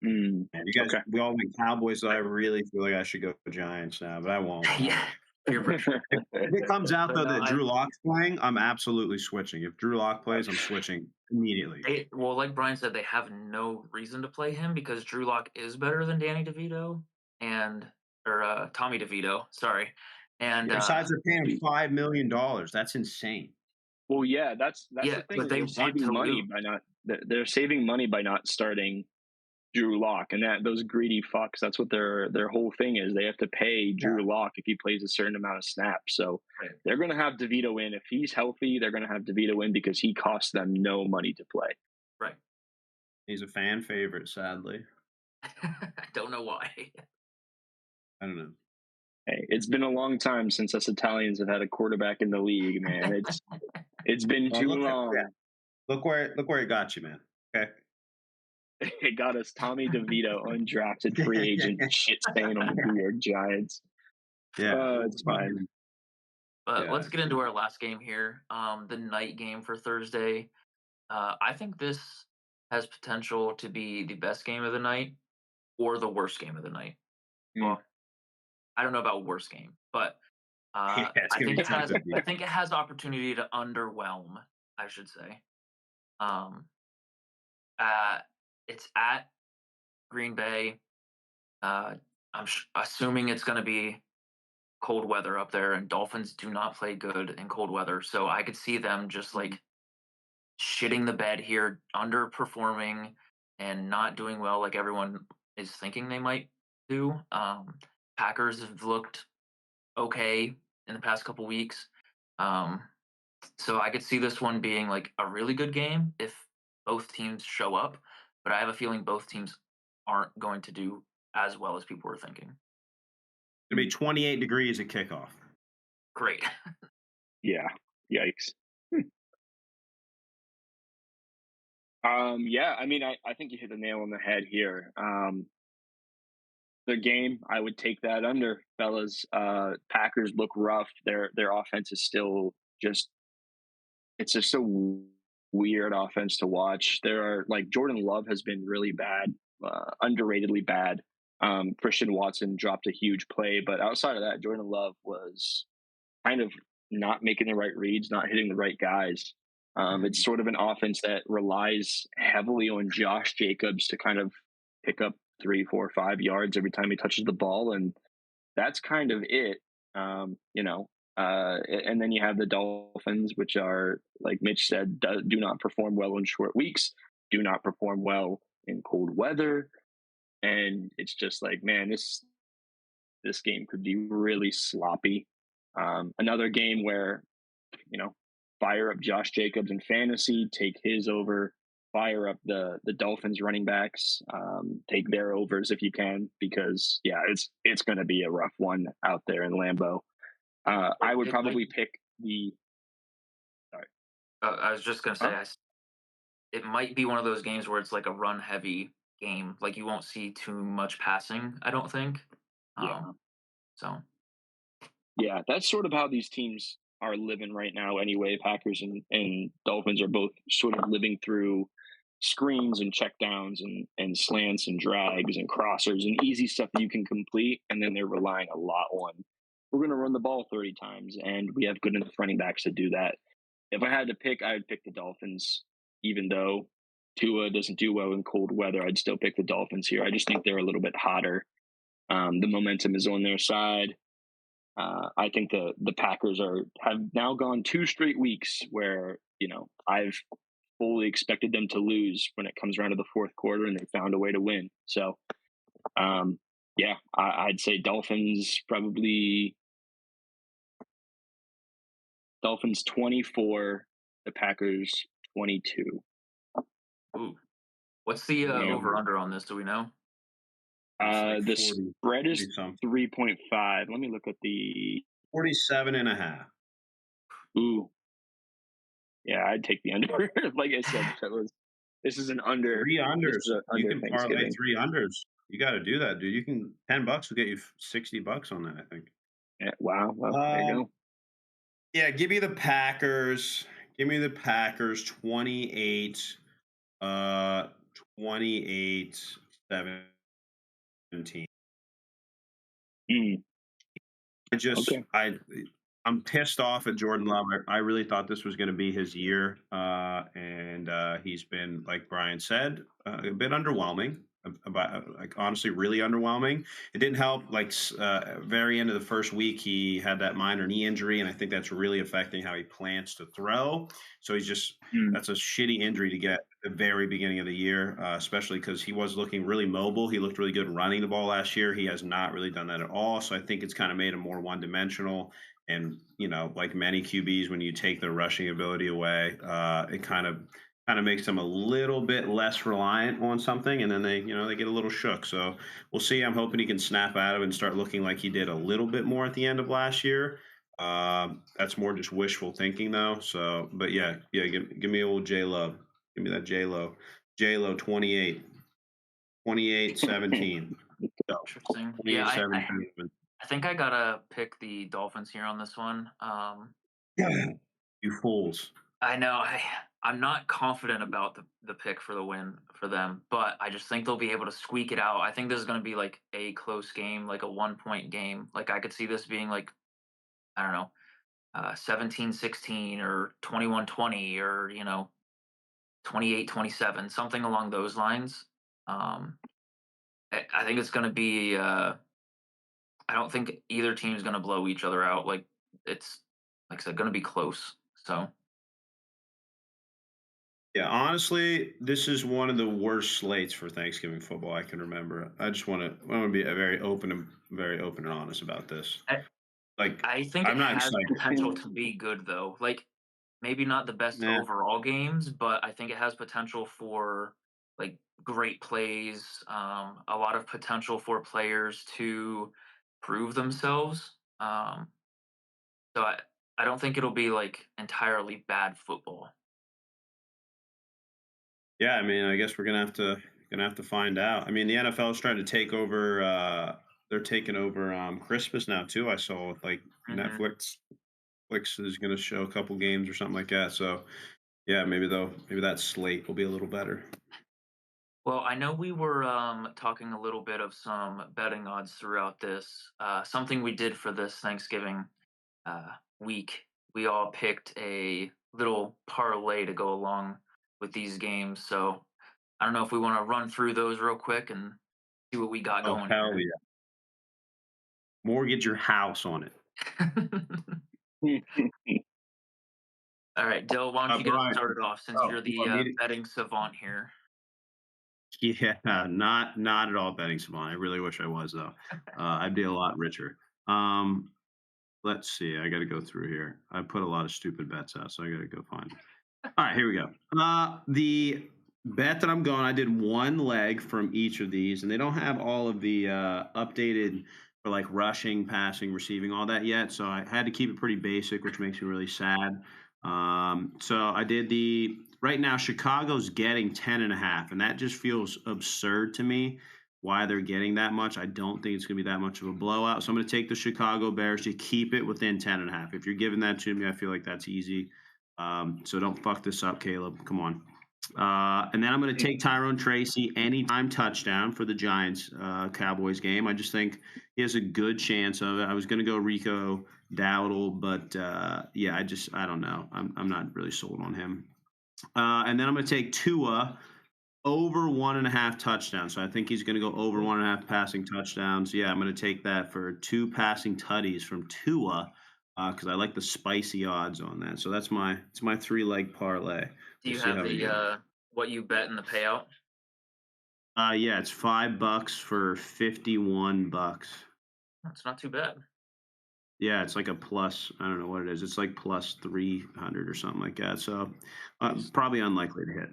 Man, you guys, Okay. we all went Cowboys, so I really feel like I should go Giants now, but I won't. yeah, peer pressure. If it comes out But though no, that Drew Lock's playing, I'm absolutely switching. If Drew Lock plays, I'm switching immediately. well, like Brian said, they have no reason to play him because Drew Lock is better than Danny DeVito and or Tommy DeVito. Sorry, and Besides, they're paying him $5 million. That's insane. Well, yeah, that's yeah, the thing but is they they're want saving to money lose. by not they're saving money by not starting Drew Lock, and that those greedy fucks. That's what their whole thing is. They have to pay Yeah. Drew Lock if he plays a certain amount of snaps. So Right. they're going to have DeVito in if he's healthy. They're going to have DeVito in because he costs them no money to play. Right. He's a fan favorite, sadly. I don't know why. I don't know. Hey, it's been a long time since us Italians have had a quarterback in the league, man. It's been Well, too look long. look where it got you, man. Okay. It got us Tommy DeVito, undrafted free agent, shit stain on the New York Giants. Yeah. It's fine. But Yeah. let's get into our last game here. The night game for Thursday. I think this has potential to be the best game of the night or the worst game of the night. Mm. Well, I don't know about worst game, but Yeah, it's I gonna think be it has. tough to I beat. think it has opportunity to underwhelm. I should say. Um, it's at Green Bay. I'm assuming it's going to be cold weather up there, and Dolphins do not play good in cold weather. So I could see them just like shitting the bed here, underperforming, and not doing well like everyone is thinking they might do. Packers have looked okay in the past couple weeks. Um, so I could see this one being like a really good game if both teams show up, but I have a feeling both teams aren't going to do as well as people were thinking. It'll be 28 degrees at kickoff. Great. Yeah. Yikes. Yeah, I mean, I think you hit the nail on the head here. The game, I would take that under, fellas. Packers look rough. Their offense is still just it's just a weird offense to watch. There are like Jordan Love has been really bad, underratedly bad. Christian Watson dropped a huge play, but outside of that, Jordan Love was kind of not making the right reads, not hitting the right guys. It's sort of an offense that relies heavily on Josh Jacobs to kind of pick up 3, 4, 5 yards every time he touches the ball, and that's kind of it. And then you have the Dolphins, which are like Mitch said, do not perform well in short weeks, do not perform well in cold weather, and it's just like, man, this game could be really sloppy. Another game where, you know, fire up Josh Jacobs in fantasy, take his over, fire up the Dolphins running backs, take their overs if you can, because yeah, it's going to be a rough one out there in Lambeau. I would It might. probably pick the. Sorry. I was just gonna say, Huh? it might be one of those games where it's like a run heavy game. Like you won't see too much passing. I don't think. Yeah. So Yeah, that's sort of how these teams are living right now anyway. Packers and Dolphins are both sort of living through screens and checkdowns and slants and drags and crossers and easy stuff that you can complete. And then they're relying a lot on, we're going to run the ball 30 times, and we have good enough running backs to do that. if I had to pick, I'd pick the Dolphins, even though Tua doesn't do well in cold weather. I'd still pick the Dolphins here. I just think they're a little bit hotter. The momentum is on their side. I think the Packers have now gone 2 straight weeks where I've fully expected them to lose when it comes around to the fourth quarter, and they found a way to win. So, yeah, I'd say Dolphins 24, the Packers 22. Ooh. What's the over under on this? Do we know? It's The 40, spread is 40-something. 3.5. Let me look at the 47.5. Ooh. Yeah, I'd take the under. Like I said, this is an under. 3 unders. This is an You under can parlay Thanksgiving. 3 unders. You got to do that, dude. You can $10 will get you $60 on that, I think. Yeah, wow. Well, there you go. Yeah, give me the Packers. Give me the Packers 28 28 17. Mm, okay. I'm pissed off at Jordan Love. I really thought this was going to be his year, and he's been, like Brian said, a bit underwhelming. Like honestly, really underwhelming. It didn't help. Like very end of the first week, he had that minor knee injury, and I think that's really affecting how he plans to throw. So that's a shitty injury to get at the very beginning of the year, especially because he was looking really mobile. He looked really good running the ball last year. He has not really done that at all. So I think it's kind of made him more one-dimensional. And like many QBs, when you take their rushing ability away, it kind of makes them a little bit less reliant on something, and then they get a little shook. So we'll see. I'm hoping he can snap out of it and start looking like he did a little bit more at the end of last year. That's more just wishful thinking, though. So, but yeah, give me old J Lo. Give me that J Lo. 28, 17. So, Interesting. 28, Yeah, 17. I think I gotta pick the Dolphins here on this one. You fools. I know I'm not confident about the pick for the win for them, but I just think they'll be able to squeak it out. I think this is going to be like a close game, like a 1 point game. Like I could see this being like, I don't know, 17-16 or 21-20 or 28-27, something along those lines. I think it's going to be. I don't think either team is going to blow each other out. Like it's like I said, going to be close. So. Yeah, honestly, this is one of the worst slates for Thanksgiving football I can remember. I want to be very open and honest about this. I think I'm it not has excited. potential to be good though. Like maybe not the best Nah. overall games, but I think it has potential for like great plays, a lot of potential for players to prove themselves. So I don't think it'll be like entirely bad football. Yeah, I mean, I guess we're gonna have to find out. I mean, the NFL is trying to take over. They're taking over Christmas now too. I saw like Netflix is going to show a couple games or something like that. So yeah, maybe that slate will be a little better. Well, I know we were talking a little bit of some betting odds throughout this. Something we did for this Thanksgiving week, we all picked a little parlay to go along with these games. So I don't know if we want to run through those real quick and see what we got going. Hell yeah! Mortgage your house on it. All right, Dill, why don't you get us started off since you're the betting savant here? Yeah, not at all betting savant. I really wish I was though. I'd be a lot richer. Let's see. I got to go through here. I put a lot of stupid bets out, so I got to go find it. All right, here we go. The bet that I'm going, I did one leg from each of these, and they don't have all of the updated for like rushing, passing, receiving, all that yet. So I had to keep it pretty basic, which makes me really sad. So I did right now Chicago's getting 10.5, and that just feels absurd to me. Why they're getting that much. I don't think it's going to be that much of a blowout. So I'm going to take the Chicago Bears to keep it within 10.5. If you're giving that to me, I feel like that's easy. So don't fuck this up, Caleb. Come on. And then I'm going to take Tyrone Tracy anytime touchdown for the Giants Cowboys game. I just think, he has a good chance of it. I was going to go Rico Dowdle, but yeah, I don't know. I'm not really sold on him. And then I'm going to take Tua over 1.5 touchdowns. So I think he's going to go over 1.5 passing touchdowns. Yeah, I'm going to take that for 2 passing tutties from Tua because I like the spicy odds on that. So it's my 3 leg parlay. Do We'll you see have how we the go. what you bet in the payout? Yeah, it's $5 for 51 bucks. That's not too bad. Yeah, it's like a plus. I don't know what it is. It's like plus 300 or something like that. So Nice. probably unlikely to hit.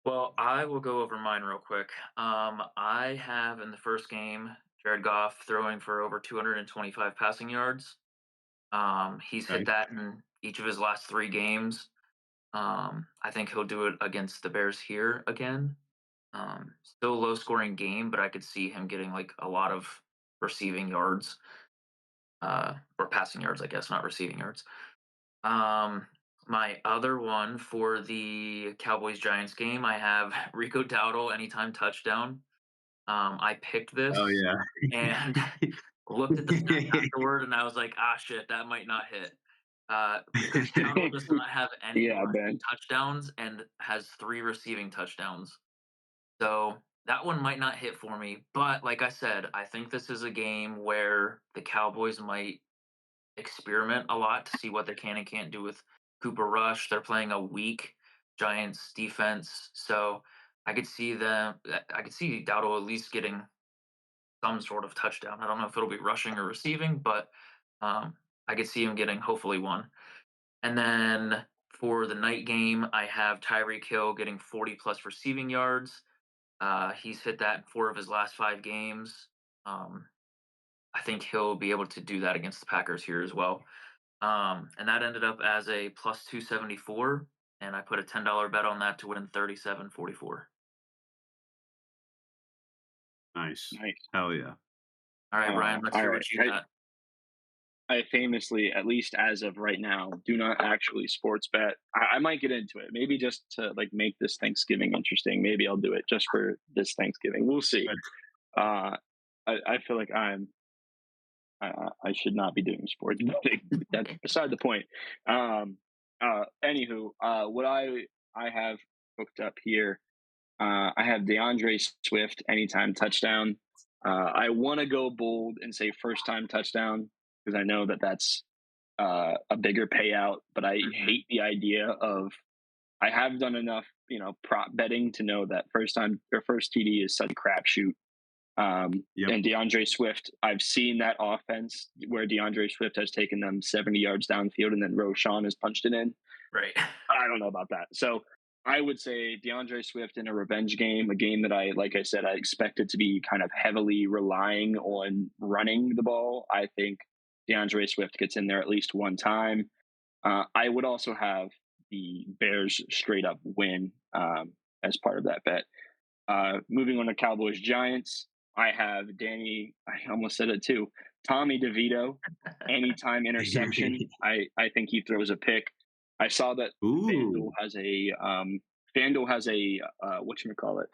Well, I will go over mine real quick. I have in the first game Jared Goff throwing for over 225 passing yards. He's hit Okay. that in each of his last 3 games. I think he'll do it against the Bears here again. Still a low scoring game, but I could see him getting like a lot of receiving yards, or passing yards, I guess, not receiving yards. Um, my other one for the Cowboys Giants game, I have Rico Dowdle anytime touchdown. I picked Oh this and yeah. looked at the stats afterward, and I was like, ah, shit, that might not hit. Because Dowdle does not have any Yeah, rushing Ben. touchdowns and has 3 receiving touchdowns. So that one might not hit for me. But like I said, I think this is a game where the Cowboys might experiment a lot to see what they can and can't do with Cooper Rush. They're playing a weak Giants defense, so I could see Dowdle at least getting some sort of touchdown. I don't know if it'll be rushing or receiving, but I could see him getting hopefully one. And then for the night game, I have Tyreek Hill getting 40 plus receiving yards. He's hit that in 4 of his last 5 games. Um, I think he'll be able to do that against the Packers here as well. And that ended up as a plus 274, and I put a $10 bet on that to win 37.44. Nice. Nice. Hell yeah. All right, Brian, let's All hear right. what you got. I famously, at least as of right now, do not actually sports bet. I might get into it, maybe just to like make this Thanksgiving interesting. Maybe I'll do it just for this Thanksgiving. We'll see. Good. I feel like I should not be doing sports betting. That's beside the point. Anywho, what I have hooked up here, I have DeAndre Swift anytime touchdown. I want to go bold and say first time touchdown because I know that that's a bigger payout, but I Mhm. hate the idea of. I have done enough, prop betting to know that first time or first TD is such a crapshoot. Yep. And DeAndre Swift, I've seen that offense where DeAndre Swift has taken them 70 yards downfield and then Roshan has punched it in. Right. I don't know about that. So I would say DeAndre Swift in a revenge game, a game that like I said, I expected to be kind of heavily relying on running the ball. I think DeAndre Swift gets in there at least one time. I would also have the Bears straight up win as part of that bet. Moving on to Cowboys Giants, I have Danny. I almost said it too. Tommy DeVito, anytime interception. I think he throws a pick. I saw that FanDuel Ooh. has a whatchamacallit,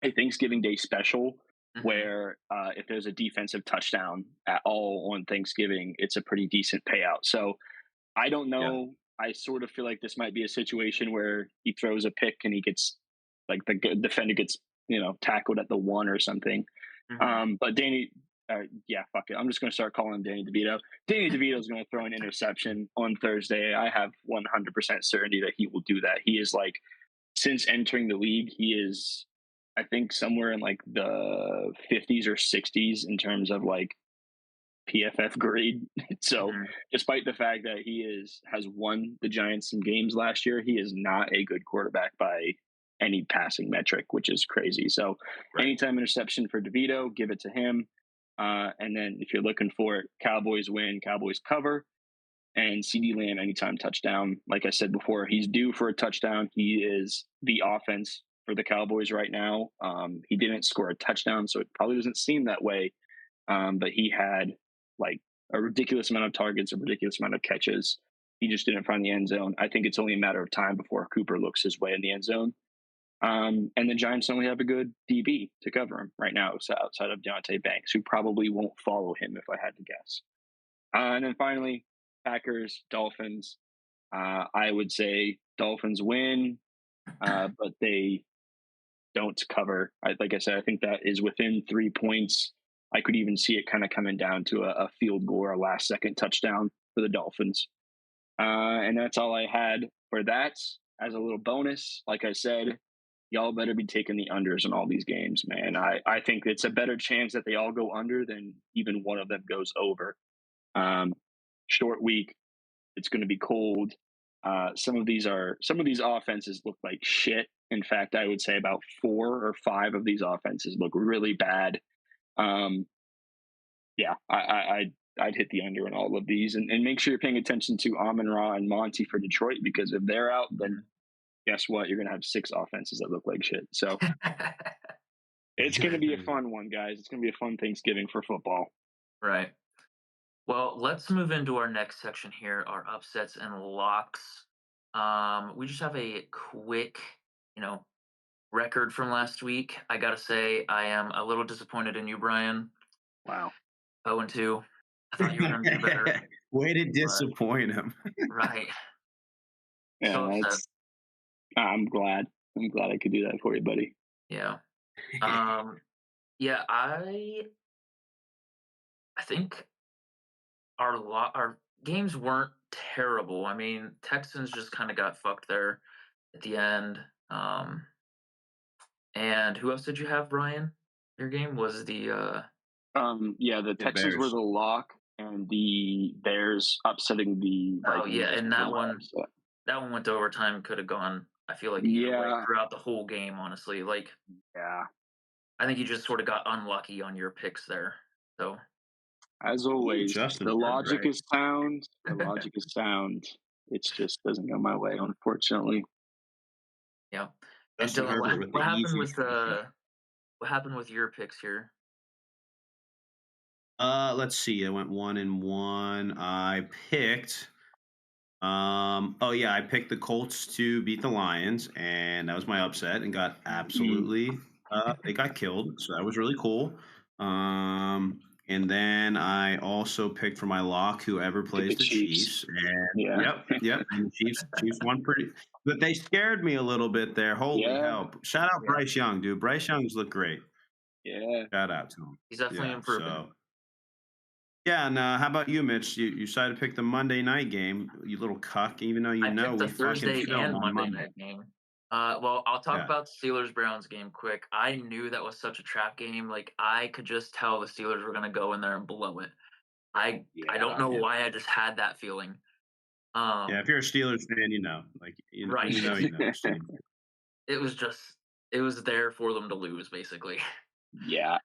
a Thanksgiving Day special Mhm. where if there's a defensive touchdown at all on Thanksgiving, it's a pretty decent payout. So I don't Yeah. know. I sort of feel like this might be a situation where he throws a pick and he gets like the defender gets tackled at the 1 or something. Mhm. But Danny, yeah, fuck it. I'm just going to start calling him Danny DeVito. Danny DeVito is going to throw an interception on Thursday. I have 100% certainty that he will do that. He is like, since entering the league, he is, I think, somewhere in like the 50s or 60s in terms of like PFF grade. So, Mhm. despite the fact that has won the Giants some games last year, he is not a good quarterback by any passing metric, which is crazy. So, Right. anytime interception for DeVito, give it to him. And then if you're looking for it, Cowboys win, Cowboys cover, and CD Lamb anytime touchdown. Like I said before, he's due for a touchdown. He is the offense for the Cowboys right now. He didn't score a touchdown, so it probably doesn't seem that way. But he had like a ridiculous amount of targets, a ridiculous amount of catches. He just didn't find the end zone. I think it's only a matter of time before Cooper looks his way in the end zone. And the Giants only have a good DB to cover him right now, so outside of Deontay Banks, who probably won't follow him if I had to guess. And then finally, Packers, Dolphins. I would say Dolphins win, but they don't cover. Like I said, I think that is within 3 points. I could even see it kind of coming down to a field goal or a last second touchdown for the Dolphins. And that's all I had for that. As a little bonus, like I said, y'all better be taking the unders in all these games, man. I think it's a better chance that they all go under than even one of them goes over. Um, Short week, it's going to be cold. Some of these offenses look like shit. In fact, I would say about 4 or 5 of these offenses look really bad. Yeah, I'd hit the under in all of these, and make sure you're paying attention to Amon-Ra and Monty for Detroit, because if they're out, then guess what? You're gonna have 6 offenses that look like shit. So it's gonna be a fun one, guys. It's gonna be a fun Thanksgiving for football. Right. Well, let's move into our next section here, our upsets and locks. We just have a quick, you know, record from last week. I gotta say, I am a little disappointed in you, Brian. Wow. 0-2. I thought you were gonna do better. Way to disappoint him. Right. Yeah, So upset. I'm glad. I'm glad I could do that for you, buddy. Yeah. Yeah, I think our games weren't terrible. I mean, Texans just kind of got fucked there at the end. And who else did you have, Brian? Your game was the Yeah, the Texans were Bears. the lock, and the Bears upsetting the oh Vikings. yeah, was and the that lock, one so- that one went to overtime. Could have gone. I feel like either way Yeah, throughout the whole game. Honestly, like yeah. I think you just sort of got unlucky on your picks there. So As always, Justin the Herbert, logic right? is sound. The logic is sound. It just doesn't go my way, unfortunately. yeah. And Justin Dylan, Herbert with what the happened easy with trade. what happened with your picks here? Let's see. I went 1-1. I picked. Oh yeah, I picked the Colts to beat the Lions, and that was my upset, and got absolutely. They got killed, so that was really cool. And then I also picked for my lock whoever plays the Chiefs, and Yeah. yep, and the Chiefs won pretty, but they scared me a little bit there. Holy Yeah. hell! Shout out Yeah. Bryce Young, dude. Bryce Young's looked great. Yeah. Shout out to him. He's definitely Yeah. improving. So yeah, and how about you, Mitch? You decided to pick the Monday night game, you little cuck. Even though I picked the we fucking Thursday film and on Monday Monday. night game. Well, I'll talk Yeah. about the Steelers Browns game quick. I knew that was such a trap game. Like I could just tell the Steelers were gonna go in there and blow it. I don't know Yeah. why I just had that feeling. Yeah, if you're a Steelers fan, you know, like Right. you know. It was there for them to lose, basically. Yeah.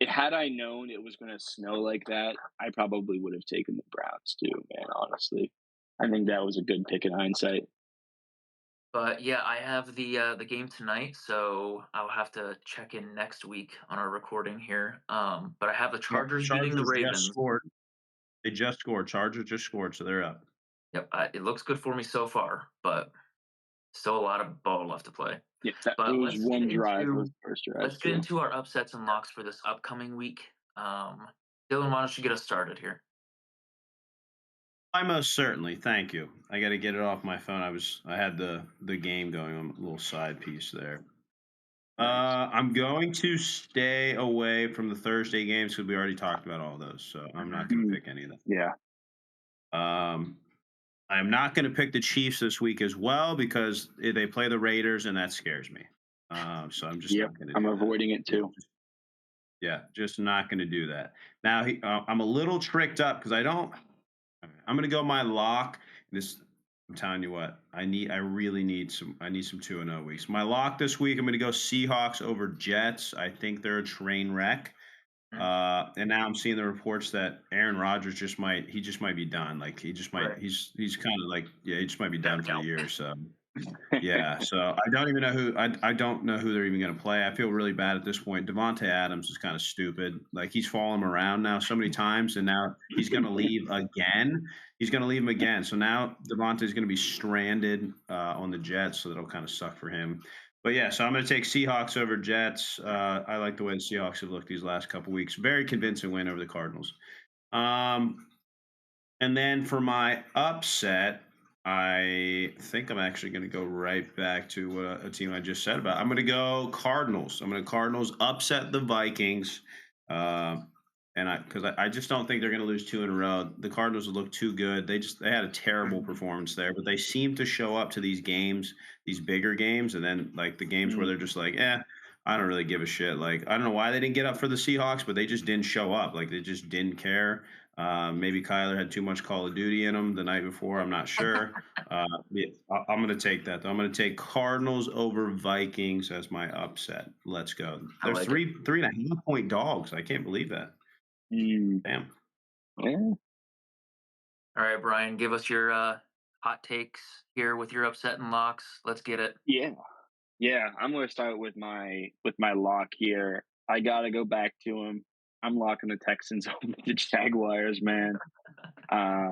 Had I known it was going to snow like that, I probably would have taken the Browns too, man, honestly. I think that was a good pick in hindsight. But yeah, I have the game tonight, so I'll have to check in next week on our recording here. But I have the Chargers beating the Chargers Ravens. just scored. They just scored. Chargers just scored, so they're up. Yep, it looks good for me so far, but still a lot of ball left to play. Yeah, But it was let's one get drive. into- Was the first drive. Let's get into our upsets and locks for this upcoming week. Dylan, why don't you get us started here? I most certainly. Thank you. I got to get it off my phone. I had the game going on, a little side piece there. I'm going to stay away from the Thursday games because we already talked about all those, so I'm not going to pick any of them. Yeah. I'm not going to pick the Chiefs this week as well because they play the Raiders, and that scares me. So I'm just not going to. I'm avoiding it too. Yeah, just not going to do that. Now I'm a little tricked up because I'm going to go my lock. I'm telling you what, I really need some 2-0 weeks. My lock this week, I'm going to go Seahawks over Jets. I think they're a train wreck. And now I'm seeing the reports that Aaron Rodgers just might be done. Like he just might, Right. he's kind of like, yeah, he just might be done for the year. So yeah, so I don't even know I don't know who they're even going to play. I feel really bad at this point. Devontae Adams is kind of stupid. Like he's fallen around now so many times, and now he's going to leave again. He's going to leave him again. So now Devontae's going to be stranded on the Jets, so that'll kind of suck for him. But yeah, so I'm going to take Seahawks over Jets. I like the way the Seahawks have looked these last couple weeks. Very convincing win over the Cardinals. Um, and then for my upset, I think I'm actually going to go right back to what a team I just said about. I'm going to go Cardinals. I'm going to Cardinals upset the Vikings. Uh, and I just don't think they're going to lose two in a row. The Cardinals look too good. They had a terrible performance there, but they seem to show up to these games, these bigger games, and then like the games where Mm. they're just like, I don't really give a shit. Like I don't know why they didn't get up for the Seahawks, but they just didn't show up. Like they just didn't care. Maybe Kyler had too much Call of Duty in him the night before. I'm not sure. Yeah, I'm going to take that. Though. I'm going to take Cardinals over Vikings as my upset. Let's go. I They're like it. 3.5 point dogs. I can't believe that. Mm. Damn. Yeah. All right, Brian, give us your hot takes here with your upset and locks. Let's get it. Yeah. Yeah, I'm going to start with my lock here. I got to go back to him. I'm locking the Texans over the Jaguars, man. Uh,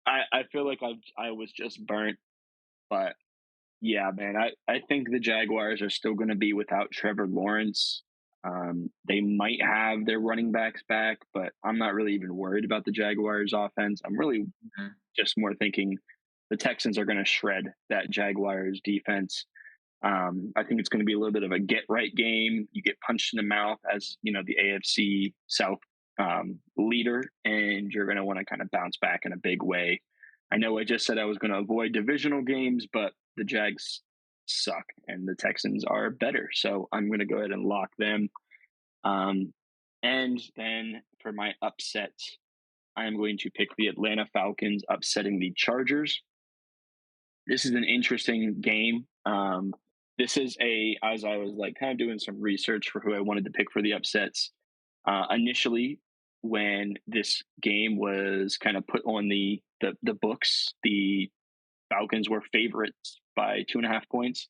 I feel like I was just burnt, but yeah, man, I think the Jaguars are still going to be without Trevor Lawrence. They might have their running backs back, but I'm not really even worried about the Jaguars' offense. I'm really Mhm. just more thinking the Texans are going to shred that Jaguars defense. I think it's going to be a little bit of a get right game. You get punched in the mouth as the AFC South leader, and you're going to want to kind of bounce back in a big way. I know I just said I was going to avoid divisional games, but the Jags suck and the Texans are better. So I'm going to go ahead and lock them. Um, and then for my upset, I am going to pick the Atlanta Falcons upsetting the Chargers. This is an interesting game. This is as I was like kind of doing some research for who I wanted to pick for the upsets. Initially, when this game was kind of put on the books, the Falcons were favorites by 2.5 points,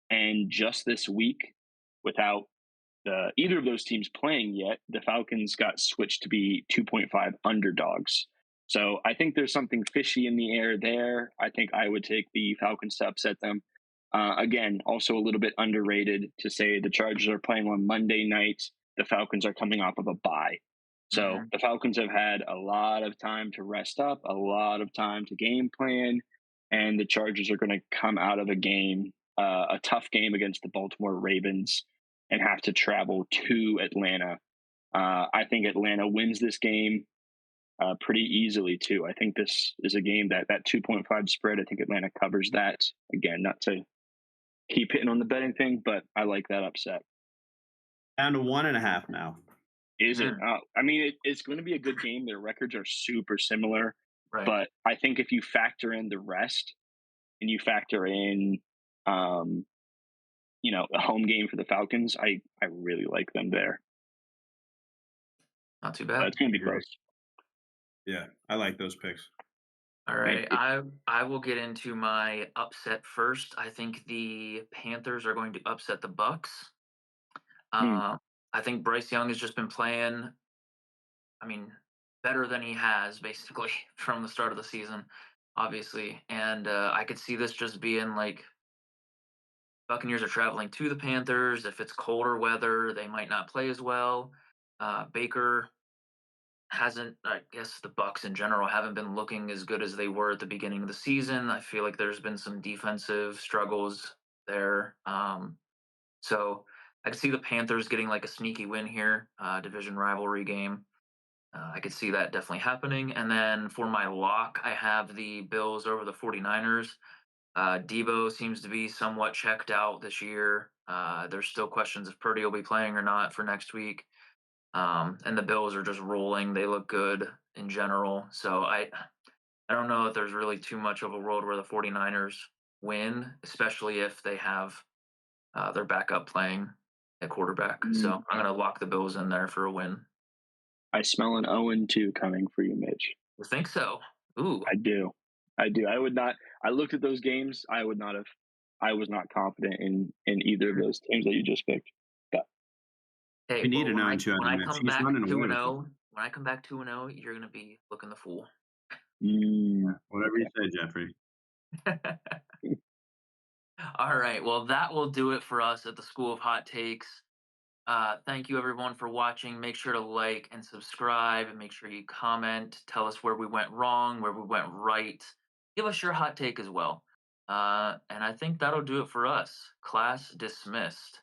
and just this week, without either of those teams playing yet, the Falcons got switched to be 2.5 underdogs. So I think there's something fishy in the air there. I think I would take the Falcons to upset them. Again, also a little bit underrated to say the Chargers are playing on Monday night. The Falcons are coming off of a bye. So Mhm. the Falcons have had a lot of time to rest up, a lot of time to game plan, and the Chargers are going to come out of a game, a tough game against the Baltimore Ravens, and have to travel to Atlanta. I think Atlanta wins this game pretty easily too. I think this is a game that 2.5 spread. I think Atlanta covers that. Again, not to keep hitting on the betting thing, but I like that upset. Down to 1.5 now. Is it? Mm. I mean, it's going to be a good game. Their records are super similar, Right. but I think if you factor in the rest and you factor in, um, a home game for the Falcons, I really like them there. Not too But bad. it's going to be Agree. close. Yeah, I like those picks. All Thank right, you. I will get into my upset first. I think the Panthers are going to upset the Bucks. Hmm. I think Bryce Young has just been playing. I mean, better than he has basically from the start of the season, obviously. And I could see this just being like Buccaneers are traveling to the Panthers. If it's colder weather, they might not play as well. Baker hasn't. I guess the Bucks in general haven't been looking as good as they were at the beginning of the season. I feel like there's been some defensive struggles there. So I could see the Panthers getting like a sneaky win here, division rivalry game. I could see that definitely happening. And then for my lock, I have the Bills over the 49ers. Debo seems to be somewhat checked out this year. There's still questions if Purdy will be playing or not for next week. And the Bills are just rolling. They look good in general. So I don't know if there's really too much of a world where the 49ers win, especially if they have their backup playing at quarterback. Mm. So I'm going to lock the Bills in there for a win. I smell an 0-2 coming for you, Mitch. I think so. Ooh. I do. I do. I would not. I looked at those games. I would not have. I was not confident in either of those teams that you just picked. But Hey, We need well, an 0-2 out when of I Mitch. come He's back running away 2 and with it. 0, when I come back 2 and 0, you're gonna be looking the fool. mm, Whatever you say, Jeffrey. All right. Well, that will do it for us at the School of Hot Takes. Thank you everyone for watching. Make sure to like and subscribe and make sure you comment. Tell us where we went wrong, where we went right. Give us your hot take as well. And I think that'll do it for us. Class dismissed.